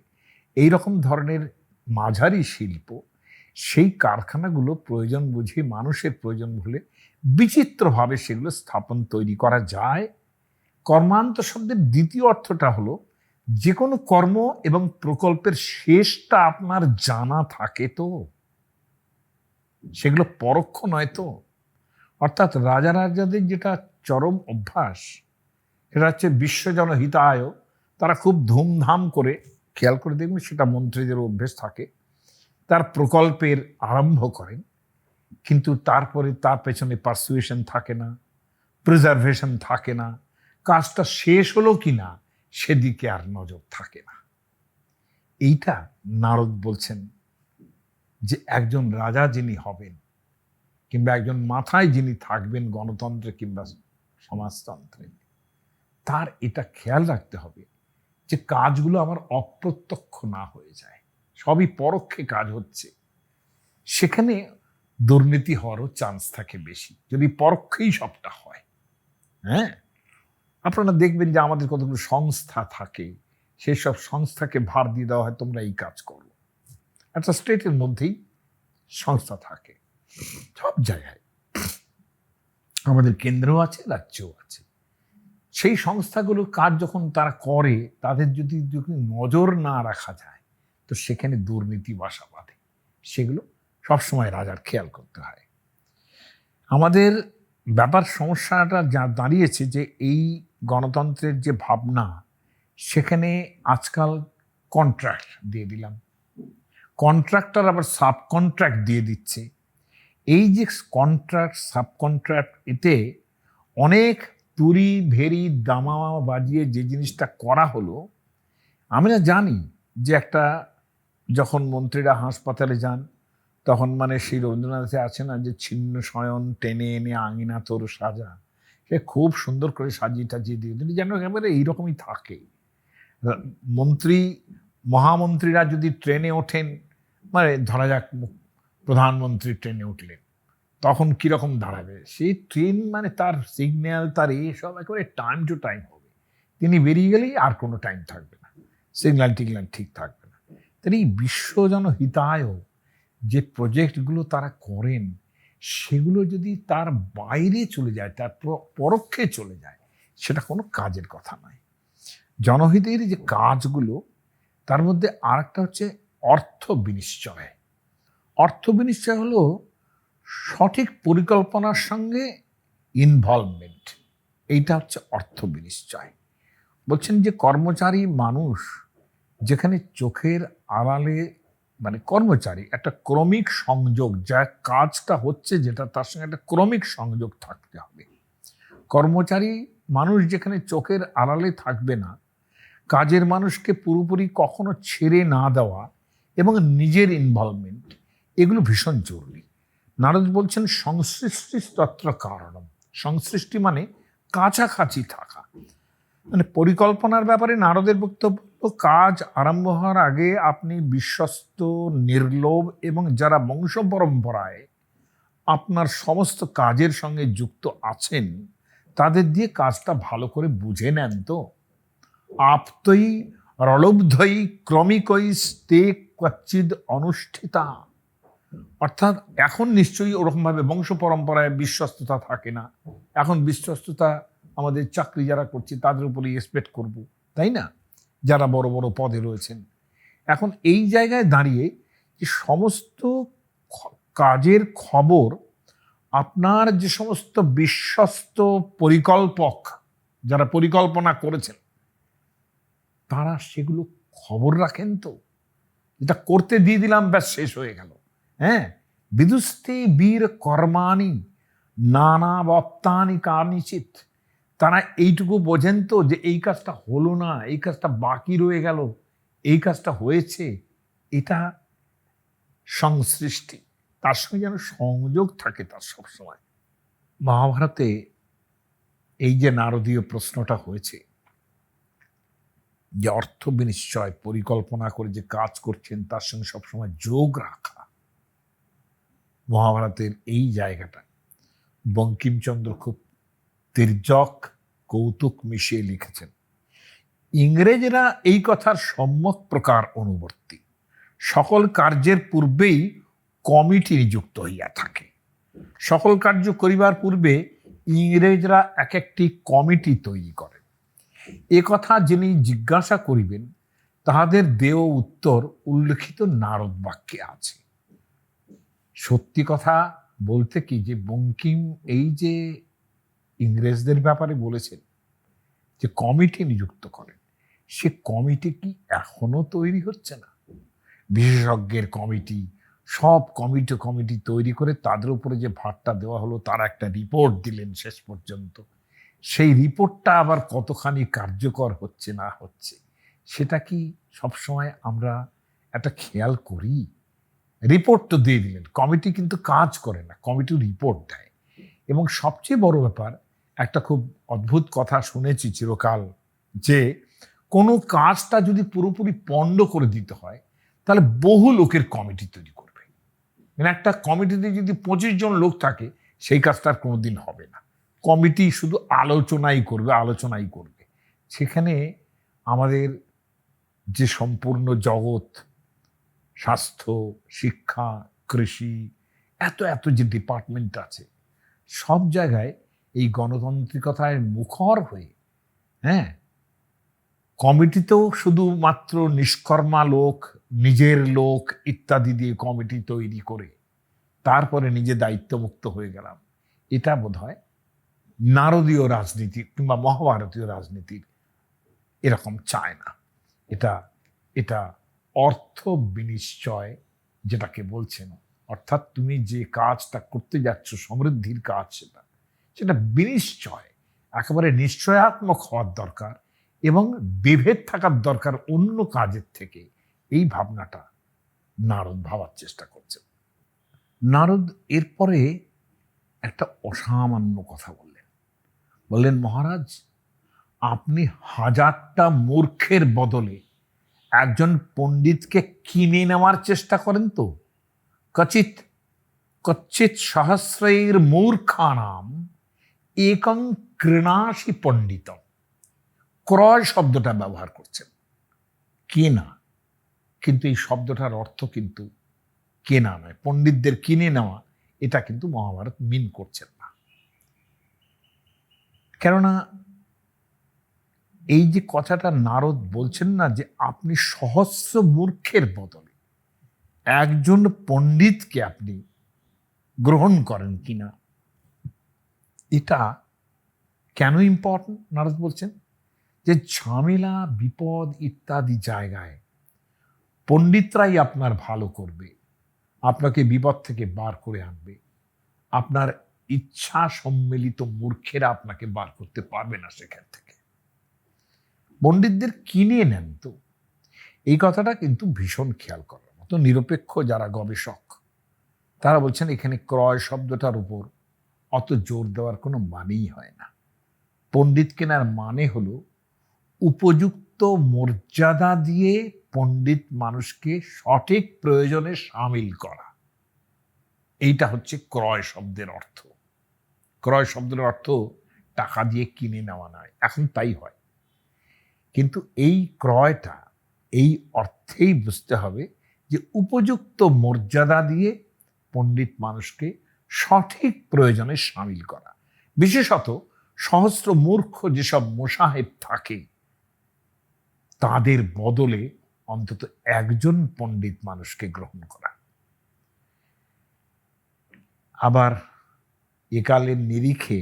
A: এই রকম ধরনের মাঝারি শিল্প, সেই কারখানাগুলো প্রয়োজন বুঝে মানুষের প্রয়োজন হলে বিচিত্রভাবে সেগুলো স্থাপন তৈরি করা যায়। কর্মান্ত শব্দের দ্বিতীয় অর্থটা হলো যে কোনো কর্ম এবং প্রকল্পের শেষটা আপনার জানা থাকে তো, সেগুলো পরোক্ষ নয় তো। অর্থাৎ রাজা রাজাদের যেটা চরম অভ্যাস, সেটা হচ্ছে বিশ্বজন হিতায়, তারা খুব ধুমধাম করে, খেয়াল করে দেখবেন সেটা মন্ত্রীদের অভ্যেস থাকে, তার প্রকল্পের আরম্ভ করেন, কিন্তু তারপরে তার পেছনে পারসুয়েশন থাকে না, প্রিজার্ভেশন থাকে না, কাজটা শেষ হলো কিনা সেদিকে আর নজর থাকে না। এইটা নারদ বলছেন যে একজন রাজা যিনি হবেন কিংবা একজন মাথায় যিনি থাকবেন গণতন্ত্রে কিংবা সমাজতন্ত্রে, তার এটা খেয়াল রাখতে হবে যে কাজগুলো আমার অপ্রত্যক্ষ না হয়ে যায়, সবই পরোক্ষে কাজ হচ্ছে। সেখানে দুর্নীতি হওয়ারও চান্স থাকে বেশি যদি পরোক্ষেই সবটা হয়। হ্যাঁ, আপনারা দেখবেন যে আমাদের কতগুলো সংস্থা থাকে, সেই সব সংস্থাকে ভার দিয়ে দেওয়া হয় তোমরা এই কাজ করো। একটা স্টেটের মধ্যেই সংস্থা থাকে, সব জায়গায়, আমাদের কেন্দ্রও আছে, রাজ্যও আছে। সেই সংস্থাগুলো কাজ যখন তারা করে, তাদের যদি নজর না রাখা যায় তো সেখানে দুর্নীতি বাসা বাঁধে। সেগুলো সবসময় রাজার খেয়াল করতে হয়। আমাদের ব্যাপার সমস্যাটা যা দাঁড়িয়েছে যে এই গণতন্ত্রের যে ভাবনা, সেখানে আজকাল কন্ট্রাক্ট দিয়ে দিলাম, কন্ট্রাক্টর আবার সাব কন্ট্রাক্ট দিয়ে দিচ্ছে। এই যে কন্ট্রাক্ট সাব কন্ট্রাক্ট, এতে অনেক তুরি ভেরি দামামা বাজিয়ে যে জিনিসটা করা হলো, আমরা জানি যে একটা যখন মন্ত্রীরা হাসপাতালে যান তখন মানে সেই রবীন্দ্রনাথে আছে না যে ছিন্ন শয়ন টেনে এনে আঙিনা তোর সাজা, সে খুব সুন্দর করে সাজিয়ে টাজিয়ে দিয়ে দিল যেন একেবারে এইরকমই থাকে। মন্ত্রী মহামন্ত্রীরা যদি ট্রেনে ওঠেন, মানে ধরা যাক প্রধানমন্ত্রী ট্রেনে উঠলেন, তখন কিরকম দাঁড়াবে সেই ট্রেন, মানে তার সিগন্যাল তার এসব একেবারে টাইম টু টাইম হবে। তিনি বেরিয়ে গেলেই আর কোনো টাইম থাকবে না, সিগন্যাল টিগন্যাল ঠিক থাকবে না। তাই এই বিশ্বজন হিতায় যে প্রজেক্টগুলো তারা করেন, সেগুলো যদি তার বাইরে চলে যায়, তার পরোক্ষে চলে যায়, সেটা কোনো কাজের কথা নয়। জনহিতের যে কাজগুলো, তার মধ্যে আর একটা হচ্ছে অর্থ বিনিশ্চয়। অর্থ বিনিশ্চয় হলো সঠিক পরিকল্পনার সঙ্গে ইনভলভমেন্ট, এইটা হচ্ছে অর্থ বিনিশ্চয়। বলছেন যে কর্মচারী মানুষ যেখানে চোখের আড়ালে, মানে কর্মচারী একটা ক্রমিক সংযোগ, যা কাজটা হচ্ছে যেটা তার সঙ্গে একটা ক্রমিক সংযোগ থাকতে হবে। কর্মচারী মানুষ যেখানে চোখের আড়ালে থাকবে না, কাজের মানুষকে পুরোপুরি কখনো ছেড়ে না দেওয়া এবং নিজের ইনভলভমেন্ট, এগুলো ভীষণ জরুরি। নারদ বলছেন সংসৃষ্টি তত্র কারণম। সংসৃষ্টি মানে কাছাকাছি থাকা। মানে পরিকল্পনার ব্যাপারে নারদের বক্তব্য, কাজ আরম্ভ হওয়ার আগে আপনি বিশ্বস্ত, নির্লোভ এবং যারা বংশ পরম্পরায় আপনার সমস্ত কাজের সঙ্গে যুক্ত আছেন, তাদের দিয়ে কাজটা ভালো করে বুঝে নেন তো। আপ্তই রলুব্ধই ক্রমিকই স্তে কচ্চিদ অনুষ্ঠিতা। অর্থাৎ এখন নিশ্চয়ই ওরকমভাবে বংশ পরম্পরায় বিশ্বস্ততা থাকে না। এখন বিশ্বস্ততা আমাদের চাকরি যারা করছে তাদের উপরে এক্সপেক্ট করব, তাই না, যারা বড় বড় পদে রয়েছেন। এখন এই জায়গায় দাঁড়িয়ে যে সমস্ত কাজের খবর আপনার যে সমস্ত বিশ্বস্ত পরিকল্পক যারা পরিকল্পনা করেছেন, তারা সেগুলো খবর রাখেন তো। যেটা করতে দিয়ে দিলাম ব্যাস শেষ হয়ে গেল। হ্যাঁ, বিদুস্তে বীর কর্মাণি নানা বপ্তানি কানিচিত। তারা এইটুকু বোঝেন তো যে এই কাজটা হলো না, এই কাজটা বাকি রয়ে গেল, এই কাজটা হয়েছে। এটা সংসৃষ্টি, তার সঙ্গে যেন সংযোগ থাকে তার সবসময়। মহাভারতে এই যে নারদীয় প্রশ্নটা হয়েছে, যে অর্থ বিনিশ্চয় পরিকল্পনা করে যে কাজ করছেন তার সঙ্গে সবসময় যোগ রাখা, মহাভারতের এই জায়গাটা বঙ্কিমচন্দ্র খুব তির্যক কৌতুক মিশিয়ে লিখেছেন। ইংরেজরা এই কথার সম্যক প্রকার অনুবর্তী, সকল কার্যের পূর্বেই কমিটি নিযুক্ত হইয়া থাকে। সকল কার্য করিবার পূর্বে ইংরেজরা এক একটি কমিটি তৈরি করে। এ কথা যিনি জিজ্ঞাসা করিবেন তাহাদের দেও উত্তর উল্লেখিত নারদ বাক্যে আছে। সত্যি কথা বলতে কি, যে বঙ্কিম এই যে ইংরেজদের ব্যাপারে বলেছেন যে কমিটি নিযুক্ত করেন, সে কমিটি কি এখনো তৈরি হচ্ছে না? বিশেষজ্ঞের কমিটি, সব কমিটি তৈরি করে তাদের উপরে যে ভারটা দেওয়া হলো, তারা একটা রিপোর্ট দিলেন শেষ পর্যন্ত। সেই রিপোর্টটা আবার কতখানি কার্যকর হচ্ছে না হচ্ছে, সেটা কি সবসময় আমরা একটা খেয়াল করি? রিপোর্ট তো দিয়ে দিলেন, কমিটি কিন্তু কাজ করে না, কমিটি রিপোর্ট দেয়। এবং সবচেয়ে বড় ব্যাপার, একটা খুব অদ্ভুত কথা শুনেছি চিরকাল, যে কোনো কাজটা যদি পুরোপুরি পণ্ড করে দিতে হয় তাহলে বহু লোকের কমিটি তৈরি করবে। মানে একটা কমিটিতে যদি 25 জন লোক থাকে, সেই কাজটা আর কোনোদিন হবে না। কমিটি শুধু আলোচনাই করবে। সেখানে আমাদের যে সম্পূর্ণ জগৎ, স্বাস্থ্য, শিক্ষা, কৃষি, এত যে ডিপার্টমেন্ট আছে, সব জায়গায় এই গণতান্ত্রিকতায় মুখর হয়ে, হ্যাঁ, কমিটিতেও শুধুমাত্র নিষ্কর্মা লোক, নিজের লোক ইত্যাদি দিয়ে কমিটি তৈরি করে তারপরে নিজে দায়িত্বমুক্ত হয়ে গেলাম, এটা বোধহয় নারদীয় রাজনীতি কিংবা মহাভারতীয় রাজনীতির এরকম চায় না। এটা অর্থ বিনিশ্চয় যেটাকে বলছেন, অর্থাৎ তুমি যে কাজটা করতে যাচ্ছ, সমৃদ্ধির কাজ, সেটা বিনিশ্চয়, একেবারে নিশ্চয়াত্মক হওয়ার দরকার এবং বিভেদ থাকার দরকার অন্য কাজের থেকে। এই ভাবনাটা নারদ ভাবার চেষ্টা করছেন। নারদ এরপরে একটা অসামান্য কথা বললেন, মহারাজ, আপনি 1000টা মূর্খের বদলে একজন পণ্ডিতকে কিনে নেওয়ার চেষ্টা করেন তো। কচ্চিৎ সহস্রৈর মূর্খানাম একং কৃণাসি পণ্ডিতম। ক্রয় শব্দটা ব্যবহার করছেন, কেনা, কিন্তু এই শব্দটার অর্থ কিন্তু কেনা নয়, পণ্ডিতদের কিনে নেওয়া, এটা কিন্তু মহাভারত মিন করছেন না। কেননা এই যে কথাটা নারদ বলছেন না, যে আপনি সহস্র মূর্খের বদলে একজন পণ্ডিতকে আপনি গ্রহণ করেন কিনা, এটা কেন ইম্পর্টেন্ট? নারদ বলছেন যে ঝামেলা, বিপদ ইত্যাদি জায়গায় পণ্ডিতরাই আপনার ভালো করবে, আপনাকে বিপদ থেকে বার করে আনবে। আপনার ইচ্ছা সম্মিলিত মূর্খেরা আপনাকে বার করতে পারবে না সেখান থেকে। পণ্ডিতদের কিনে নেন তো, এই কথাটা কিন্তু ভীষণ খেয়াল করার মতো। নিরপেক্ষ যারা গবেষক, তারা বলছেন এখানে ক্রয় শব্দটার উপর অত জোর দেওয়ার কোনো মানেই হয় না। পণ্ডিত কেনার মানে হলো উপযুক্ত মর্যাদা দিয়ে পণ্ডিত মানুষকে সঠিক প্রয়োজনে সামিল করা। এইটা হচ্ছে ক্রয় শব্দের অর্থ। ক্রয় শব্দের অর্থ টাকা দিয়ে কিনে নেওয়া নয়, এখন তাই হয়, কিন্তু এই ক্রয়টা এই অর্থেই বুঝতে হবে যে উপযুক্ত মর্যাদা দিয়ে পণ্ডিত মানুষকে সঠিক প্রয়োজনে সামিল করা। বিশেষত সহস্র মূর্খ যেসব মোসাহেব থাকে, তাদের বদলে অন্তত একজন পণ্ডিত মানুষকে গ্রহণ করা। আবার একালের নিরিখে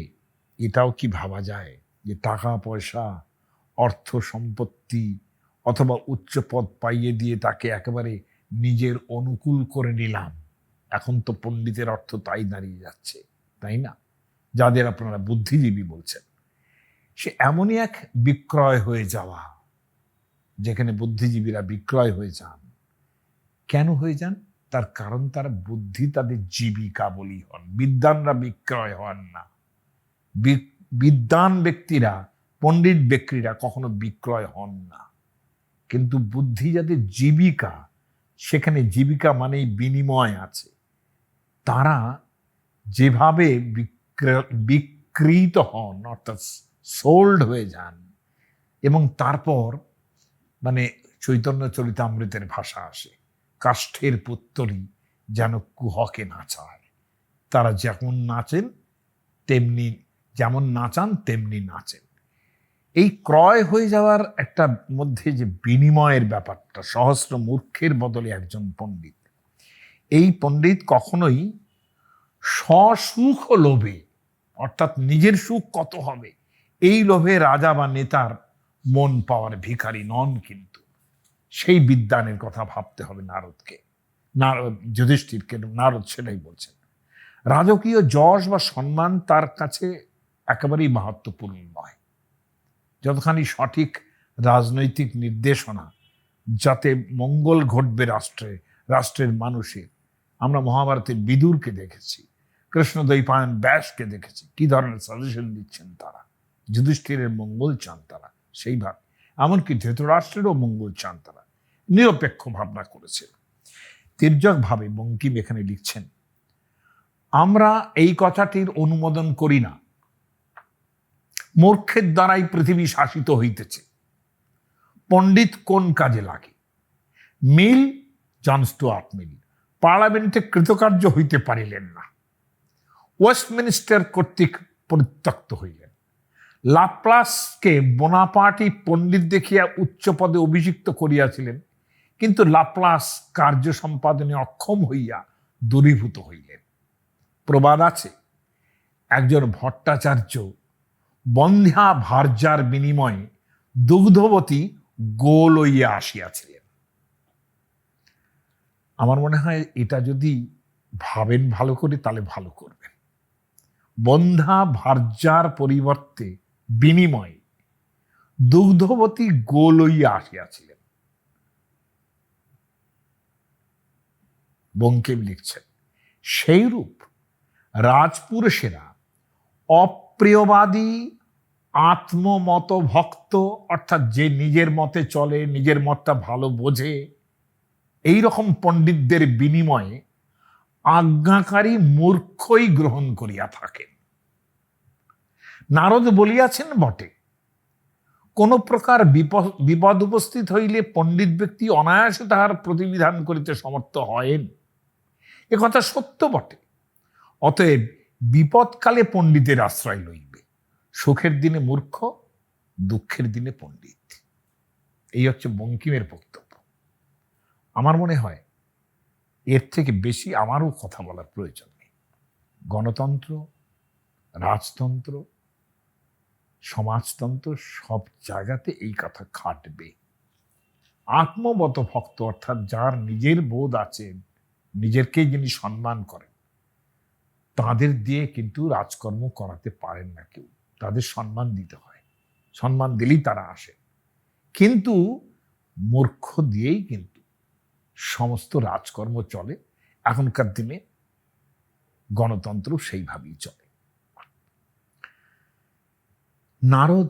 A: এটাও কি ভাবা যায় যে টাকা পয়সা, অর্থ সম্পত্তি অথবা উচ্চ পদ পাইয়ে দিয়ে তাকে একেবারে নিজের অনুকূল করে নিলাম, এখন তো পণ্ডিতের অর্থ তাই দাঁড়িয়ে যাচ্ছে, তাই না? যাদের আপনারা বুদ্ধিজীবী বলছেন, সে এমনই এক বিক্রয় হয়ে যাওয়া, যেখানে বুদ্ধিজীবীরা বিক্রয় হয়ে যান। কেন হয়ে যান? তার কারণ তার বুদ্ধি তাদের জীবিকা বলি হন। বিদ্বানরা বিক্রয় হন না। বিদ্বান ব্যক্তিরা, পণ্ডিত ব্যক্তিরা কখনো বিক্রয় হন না। কিন্তু বুদ্ধি যাদের জীবিকা, সেখানে জীবিকা মানেই বিনিময় আছে। তারা যেভাবে বিকৃত হন, অর্থাৎ সোল্ড হয়ে যান, এবং তারপর মানে চৈতন্য চরিতামৃতের ভাষা আসে, কাষ্ঠের পুত্তলি যেন কুহকে নাচায়। তারা যেমন নাচান তেমনি নাচেন। এই ক্রয় হয়ে যাওয়ার একটা মধ্যে যে বিনিময়ের ব্যাপারটা, সহস্র মূর্খের বদলে একজন পণ্ডিত, এই পণ্ডিত কখনোই স্বসুখ লোভে, অর্থাৎ নিজের সুখ কত হবে এই লোভে রাজা বা নেতার মন পাওয়ার ভিখারি নন। কিন্তু সেই বিদ্বানের কথা ভাবতে হবে নারদকে, যুধিষ্ঠিরকে। নারদ সেটাই বলছেন। রাজকীয় যশ বা সম্মান তার কাছে একেবারেই মাহাত্ম্যপূর্ণ নয়। যতখানি সঠিক রাজনৈতিক নির্দেশনা, যাতে মঙ্গল ঘটবে রাষ্ট্রের মানুষের। আমরা মহাভারতের বিদুরকে দেখেছি, কৃষ্ণদ্বৈপায়ন ব্যাসকে দেখেছি, কি ধরনের সাজেশন দিচ্ছেন তারা। যুধিষ্ঠিরের মঙ্গল চান তারা সেইভাবে, এমনকি ধৃতরাষ্ট্রেরও মঙ্গল চান তারা, নিরপেক্ষ ভাবনা করেছে। তির্যক ভাবে বঙ্কিম এখানে লিখছেন, আমরা এই কথাটির অনুমোদন করি না। মূর্খের দ্বারাই পৃথিবী শাসিত হইতেছে। পণ্ডিত কোন কাজে লাগে? মিল, জন স্টুয়ার্ট মিল পার্লামেন্টে কৃতকার্য হইতে পারিলেন না, ওয়েস্টমিনিস্টার কর্তৃক পরিত্যক্ত হইলেন। লাপ্লাসকে বোনাপার্টি পণ্ডিত দেখিয়া উচ্চ পদে অভিষিক্ত করিয়াছিলেন, কিন্তু লাপ্লাস কার্য সম্পাদনে অক্ষম হইয়া দূরীভূত হইলেন। প্রবাদ আছে, একজন ভট্টাচার্য বন্ধ্যা ভার্যার বিনিময়ে দুগ্ধবতী গো লইয়া আসিয়াছিলেন। আমার মনে হয় এটা যদি ভাবেন ভালো করে, তাহলে ভালো করবেন। বন্ধ্যা ভার্যার পরিবর্তে বিনিময়ে দুগ্ধবতী গো লইয়া আসিয়াছিলেন। বঙ্কিম লিখছেন, সেইরূপ রাজপুরুষেরা অপ্রিয়বাদী আত্মমত ভক্ত, অর্থাৎ যে নিজের মতে চলে, নিজের মতটা ভালো বোঝে, এই রকম পণ্ডিতদের বিনিময়ে আজ্ঞাকারী মূর্খই গ্রহণ করিয়া থাকেন। নারদ বলিয়াছেন বটে, কোন প্রকার বিপদ উপস্থিত হইলে পণ্ডিত ব্যক্তি অনায়াসে তাহার প্রতিবিধান করিতে সমর্থ হয়েন। এ কথা সত্য বটে। অতএব বিপদকালে পণ্ডিতের আশ্রয় লইবে। সুখের দিনে মূর্খ, দুঃখের দিনে পণ্ডিত। এই হচ্ছে বঙ্কিমের বক্তব্য। আমার মনে হয় এর থেকে বেশি আমারও কথা বলার প্রয়োজন নেই। গণতন্ত্র, রাজতন্ত্র, সমাজতন্ত্র, সব জায়গাতে এই কথা খাটবে। আত্মবত ভক্ত, অর্থাৎ যার নিজের বোধ আছে, নিজেরকেই যিনি সম্মান করেন, তাদের দিয়ে কিন্তু রাজকর্ম করাতে পারেন না কেউ। তাদের সম্মান দিতে হয়, সম্মান দিলেই তারা আসে। কিন্তু মূর্খ দিয়েই কিন্তু সমস্ত রাজকর্ম চলে। এখনকার দিনে গণতন্ত্র সেইভাবেই চলে। নারদ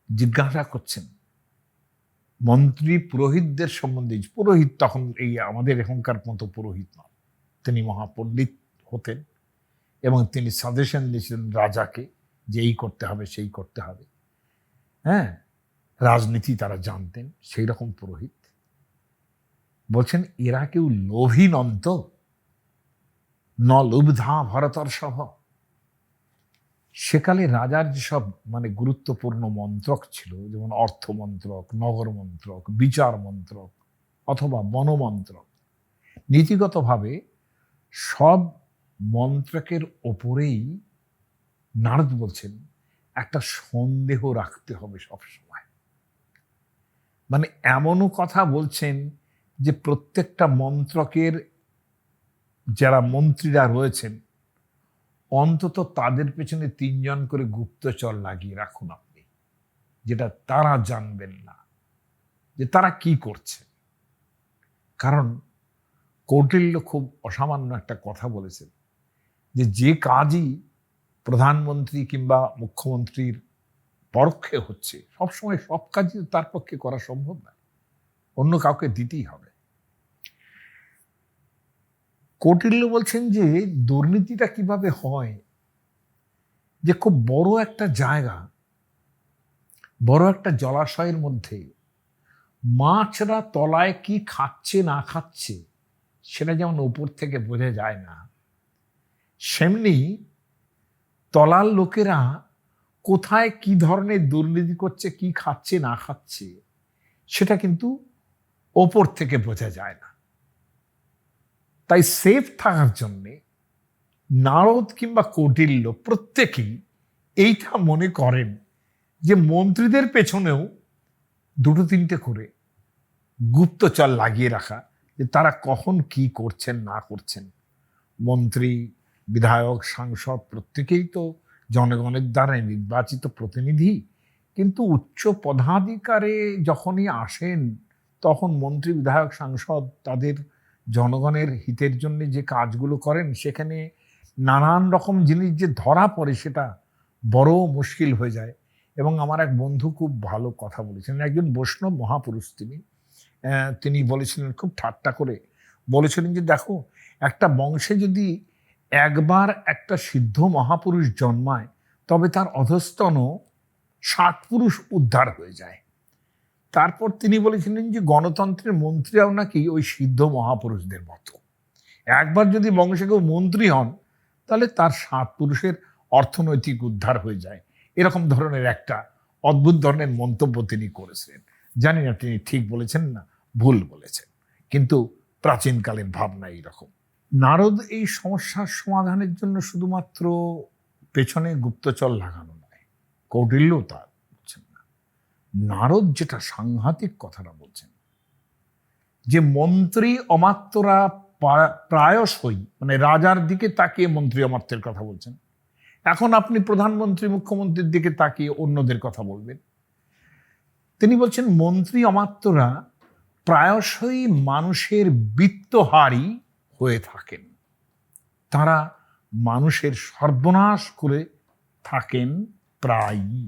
A: জিজ্ঞাসা করছেন মন্ত্রী পুরোহিতদের সম্বন্ধে। পুরোহিত তখন এই আমাদের এখনকার মতো পুরোহিত নন, তিনি মহাপণ্ডিত হতেন এবং তিনি সাজেশন দিয়েছিলেন রাজাকে যে এই করতে হবে, সেই করতে হবে। হ্যাঁ, রাজনীতি তারা জানতেন, সেই রকম পুরোহিত। বলছেন, এরা কেউ লোভী নন তো? ন লুব্ধা ভরতর সভ। সেকালে রাজার যেসব গুরুত্বপূর্ণ মন্ত্রক ছিল, যেমন অর্থমন্ত্রক, নগর মন্ত্রক, বিচার মন্ত্রক অথবা বনমন্ত্রক, নীতিগতভাবে সব মন্ত্রকের ওপরেই নারদ বলছেন একটা সন্দেহ রাখতে হবে সবসময়। এমনও কথা বলছেন যে প্রত্যেকটা মন্ত্রকের যারা মন্ত্রীরা রয়েছেন, অন্তত তাদের পেছনে 3 জন করে গুপ্তচর লাগিয়ে রাখুন আপনি, যেটা তারা জানবেন না যে তারা কি করছে। কারণ কৌটিল্য খুব অসামান্য একটা কথা বলেছেন যে কাজই প্রধানমন্ত্রী কিংবা মুখ্যমন্ত্রীর পরোক্ষে হচ্ছে, সবসময় সব কাজই তার পক্ষে করা সম্ভব না। অন্য কাউকে দিতেই হবে। কৌটিল্য বলছেন যে দুর্নীতিটা কিভাবে হয়, যে খুব বড় একটা জায়গা, বড় একটা জলাশয়ের মধ্যে মাছরা তলায় কি খাচ্ছে না খাচ্ছে সেটা যেমন উপর থেকে বোঝা যায় না, সেমনি তলার লোকেরা কোথায় কি ধরনের দুর্নীতি করছে, কি খাচ্ছে না খাচ্ছে সেটা কিন্তু ওপর থেকে বোঝা যায় না। তাই সেফ থাকার জন্যে নারদ কিংবা কৌটিল্য প্রত্যেকেই এইটা মনে করেন যে মন্ত্রীদের পেছনেও দুটো তিনটে করে গুপ্তচর লাগিয়ে রাখা, যে তারা কখন কি করছেন না করছেন। মন্ত্রী, বিধায়ক, সাংসদ প্রত্যেকেই তো জনগণের দ্বারা নির্বাচিত প্রতিনিধি, কিন্তু উচ্চ পদাধিকারে যখনই আসেন তখন মন্ত্রী, বিধায়ক, সাংসদ তাদের জনগণের হিতের জন্য যে কাজগুলো করেন সেখানে নানান রকম জিনিস যে ধরা পড়ে সেটা বড় মুশকিল হয়ে যায়। এবং আমার এক বন্ধু খুব ভালো কথা বলেছেন, একজন বৈষ্ণব মহাপুরুষ, তিনি বলেছিলেন খুব ঠাট্টা করে, বলেছিলেন যে দেখো, একটা বংশে যদি একবার একটা সিদ্ধ মহাপুরুষ জন্মায় তবে তার অধস্তন 60 পুরুষ উদ্ধার হয়ে যায়। তারপর তিনি বলেছিলেন যে গণতন্ত্রের মন্ত্রীরাও নাকি ওই সিদ্ধ মহাপুরুষদের মতো, একবার যদি বংশে কেউ মন্ত্রী হন তাহলে তার 7 পুরুষের অর্থনৈতিক উদ্ধার হয়ে যায়। এরকম ধরনের একটা অদ্ভুত ধরনের মন্তব্য তিনি করেছিলেন। জানি না তিনি ঠিক বলেছেন না ভুল বলেছেন, কিন্তু প্রাচীনকালের ভাবনা এইরকম। নারদ এই সমস্যার সমাধানের জন্য শুধুমাত্র পেছনে গুপ্তচর লাগানো নয়, কৌটিল্য তা বলছেন না। নারদ যেটা সাংঘাতিক কথাটা বলছেন, যে মন্ত্রী অমাত্যরা প্রায়শই, মানে রাজার দিকে তাকিয়ে মন্ত্রী অমাত্যের কথা বলছেন, এখন আপনি প্রধানমন্ত্রী, মুখ্যমন্ত্রীর দিকে তাকিয়ে অন্যদের কথা বলবেন। তিনি বলছেন মন্ত্রী অমাত্যরা প্রায়শই মানুষের বিত্তহারী হয়ে থাকেন, তারা মানুষের সর্বনাশ করে থাকেন প্রায়ই।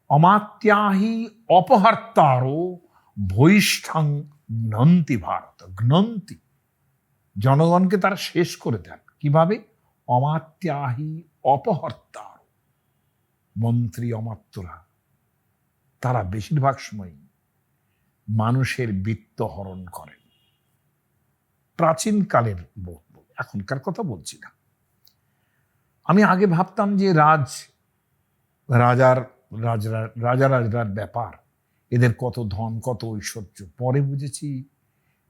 A: অমাত্যাহি অপহর্তারও ভৈষ্ঠং ঘ্নন্তি ভারত। ঘ্নন্তি, জনগণকে তারা শেষ করে দেন কিভাবে? অমাত্যাহি অপহর্তার, মন্ত্রী অমাত্যরা তারা বেশিরভাগ সময় মানুষের বিত্ত হরণ করেন। প্রাচীনকালের বলবো, এখনকার কথা বলছি না। আমি আগে ভাবতাম যে রাজার ব্যাপার, এদের কত ধন, কত ঐশ্বর্য। পরে বুঝেছি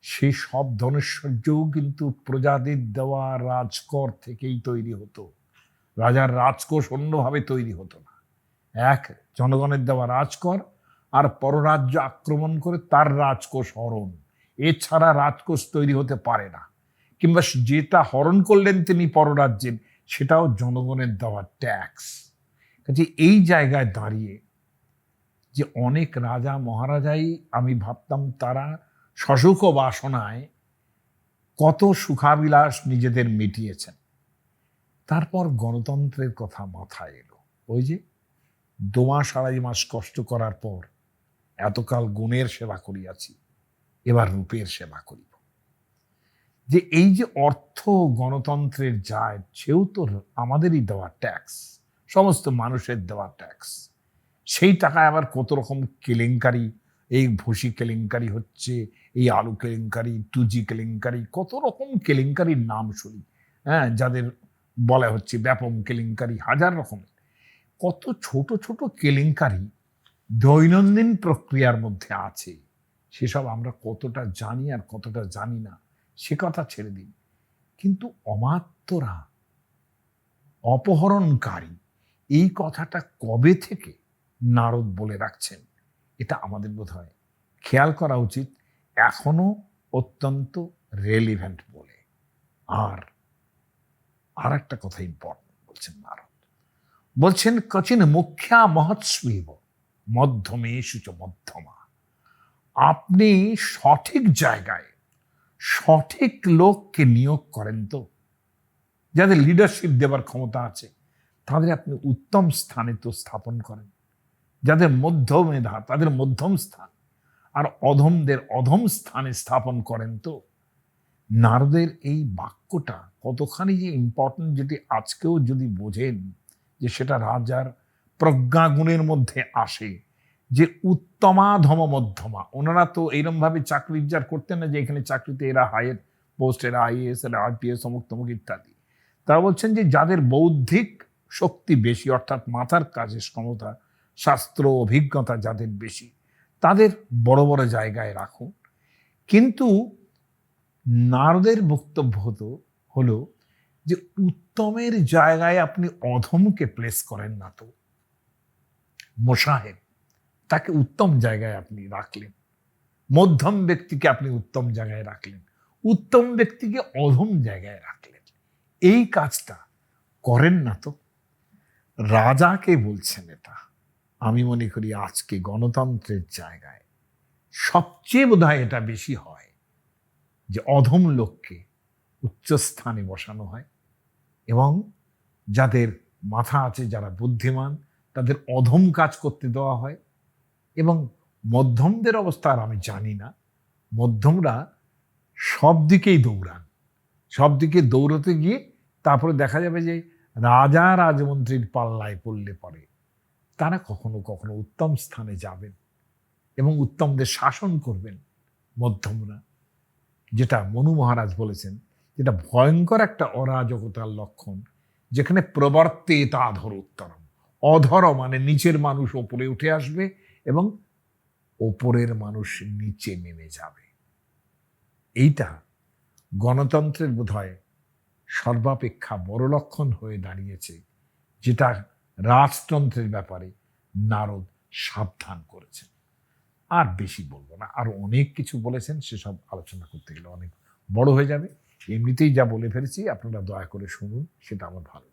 A: সেই সব ধনৈশ্বর্যও কিন্তু প্রজাদের দেওয়া রাজকর থেকেই তৈরি হতো। রাজার রাজকোষ অন্যভাবে তৈরি হতো না। এক, জনগণের দেওয়া রাজকর, আর পররাজ্য আক্রমণ করে তার রাজকোষ হরণ, এছাড়া রাজকোষ তৈরি হতে পারে না। কিংবা যেটা হরণ করলেন তিনি পররাজ্যের, সেটাও জনগণের দেওয়া ট্যাক্স। কাজে এই জায়গায় দাঁড়িয়ে যে অনেক রাজা মহারাজাই আমি ভাবতাম তারা সসুখ বাসনায় কত সুখাবিলাস নিজেদের মিটিয়েছেন। তারপর গণতন্ত্রের কথা মাথায় এলো, ওই যে 2 মাস 2.5 মাস কষ্ট করার পর এতকাল গুণের সেবা করিয়াছি, এবার রূপের সেবা করিব। যে এই যে অর্থ গণতন্ত্রের যায়, সেও তো আমাদেরই দেওয়া ট্যাক্স, সমস্ত মানুষের দেওয়া ট্যাক্স। সেই টাকায় আবার কত রকম কেলেঙ্কারি, এই ভুসি কেলেঙ্কারি হচ্ছে, এই আলু কেলেঙ্কারি, 2G কেলেঙ্কারি, কত রকম কেলেঙ্কারির নাম শুনি, হ্যাঁ, যাদের বলা হচ্ছে ব্যাপক কেলেঙ্কারি, হাজার রকমের কত ছোট ছোট কেলেঙ্কারি দৈনন্দিন প্রক্রিয়ার মধ্যে আছে। সেসব আমরা কতটা জানি আর কতটা জানি না সে কথা ছেড়ে দিন। কিন্তু অমাত্যরা, অপহরণকারী, এই কথাটা কবে থেকে নারদ বলে রাখছেন, এটা আমাদের বোধহয় খেয়াল করা উচিত, এখনো অত্যন্ত রেলিভেন্ট বলে। আর একটা কথা ইম্পর্টেন্ট বলছেন নারদ, বলছেন কচিন মুখ্যা মহৎস্বীব মধ্যমেষু চ মধ্যমা। আপনি সঠিক জায়গায় সঠিক লোককে নিয়োগ করেন তো, যাদের লিডারশিপ দেবার ক্ষমতা আছে তাদের আপনি উত্তম স্থানে তো স্থাপন করেন, যাদের মধ্য মেধা তাদের মধ্যম স্থান, আর অধমদের অধম স্থানে স্থাপন করেন। তো নারদের এই বাক্যটা কতখানি যে ইম্পর্টেন্ট, যেটি আজকেও যদি বোঝেন যে সেটা রাজার প্রজ্ঞাগুণের মধ্যে আসে, যে উত্তমাধম মধ্যমা। ওনারা তো এইরকমভাবে চাকরি করতেন না যে এখানে চাকরিতে এরা হায়ার পোস্ট, এরা আইএএস, এরা আইপিএস, অমুক তমুক ইত্যাদি। তারা বলছেন যে যাদের বৌদ্ধিক শক্তি বেশি, অর্থাৎ মাথার কাজের ক্ষমতা, শাস্ত্র অভিজ্ঞতা যাদের বেশি, তাদের বড় বড় জায়গায় রাখুন। কিন্তু নারদের বক্তব্য হলো যে উত্তমের জায়গায় আপনি অধমকে প্লেস করেন না। তো মোসাহেব, তাকে উত্তম জায়গায় আপনি রাখলেন, মধ্যম ব্যক্তিকে আপনি উত্তম জায়গায় রাখলেন, উত্তম ব্যক্তিকে অধম জায়গায় রাখলেন। এই কাজটা করেন না। তো রাজাকে বলছেন এটা। আমি মনে করি আজকে গণতন্ত্রের জায়গায় সবচেয়ে বোধহয় এটা বেশি হয় যে অধম লোককে উচ্চস্থানে বসানো হয়, এবং যাদের মাথা আছে, যারা বুদ্ধিমান, তাদের অধম কাজ করতে দেওয়া হয়। এবং মধ্যমদের অবস্থা আর আমি জানি না। মধ্যমরা সব দিকেই দৌড়ান, সব দিকে দৌড়তে গিয়ে তারপরে দেখা যাবে যে রাজা রাজমন্ত্রীর পাল্লায় পড়লে পরে তারা কখনো কখনো উত্তম স্থানে যাবেন এবং উত্তমদের শাসন করবেন মধ্যমরা। যেটা মনু মহারাজ বলেছেন, যেটা ভয়ঙ্কর একটা অরাজকতার লক্ষণ, যেখানে প্রবর্তে তাধর উত্তরম, অধর মানে নিচের মানুষ ওপরে উঠে আসবে এবং ওপরের মানুষ নিচে নেমে যাবে। এইটা গণতন্ত্রের বোধহয় সর্বাপেক্ষা বড় লক্ষণ হয়ে দাঁড়িয়েছে, যেটা রাজতন্ত্রের ব্যাপারে নারদ সাবধান করেছেন। আর বেশি বলবো না, আরো অনেক কিছু বলেছেন, সেসব আলোচনা করতে গেলে অনেক বড় হয়ে যাবে। এমনিতেই যা বলে ফেলেছি, আপনারা দয়া করে শুনুন, সেটা আমার ভালো।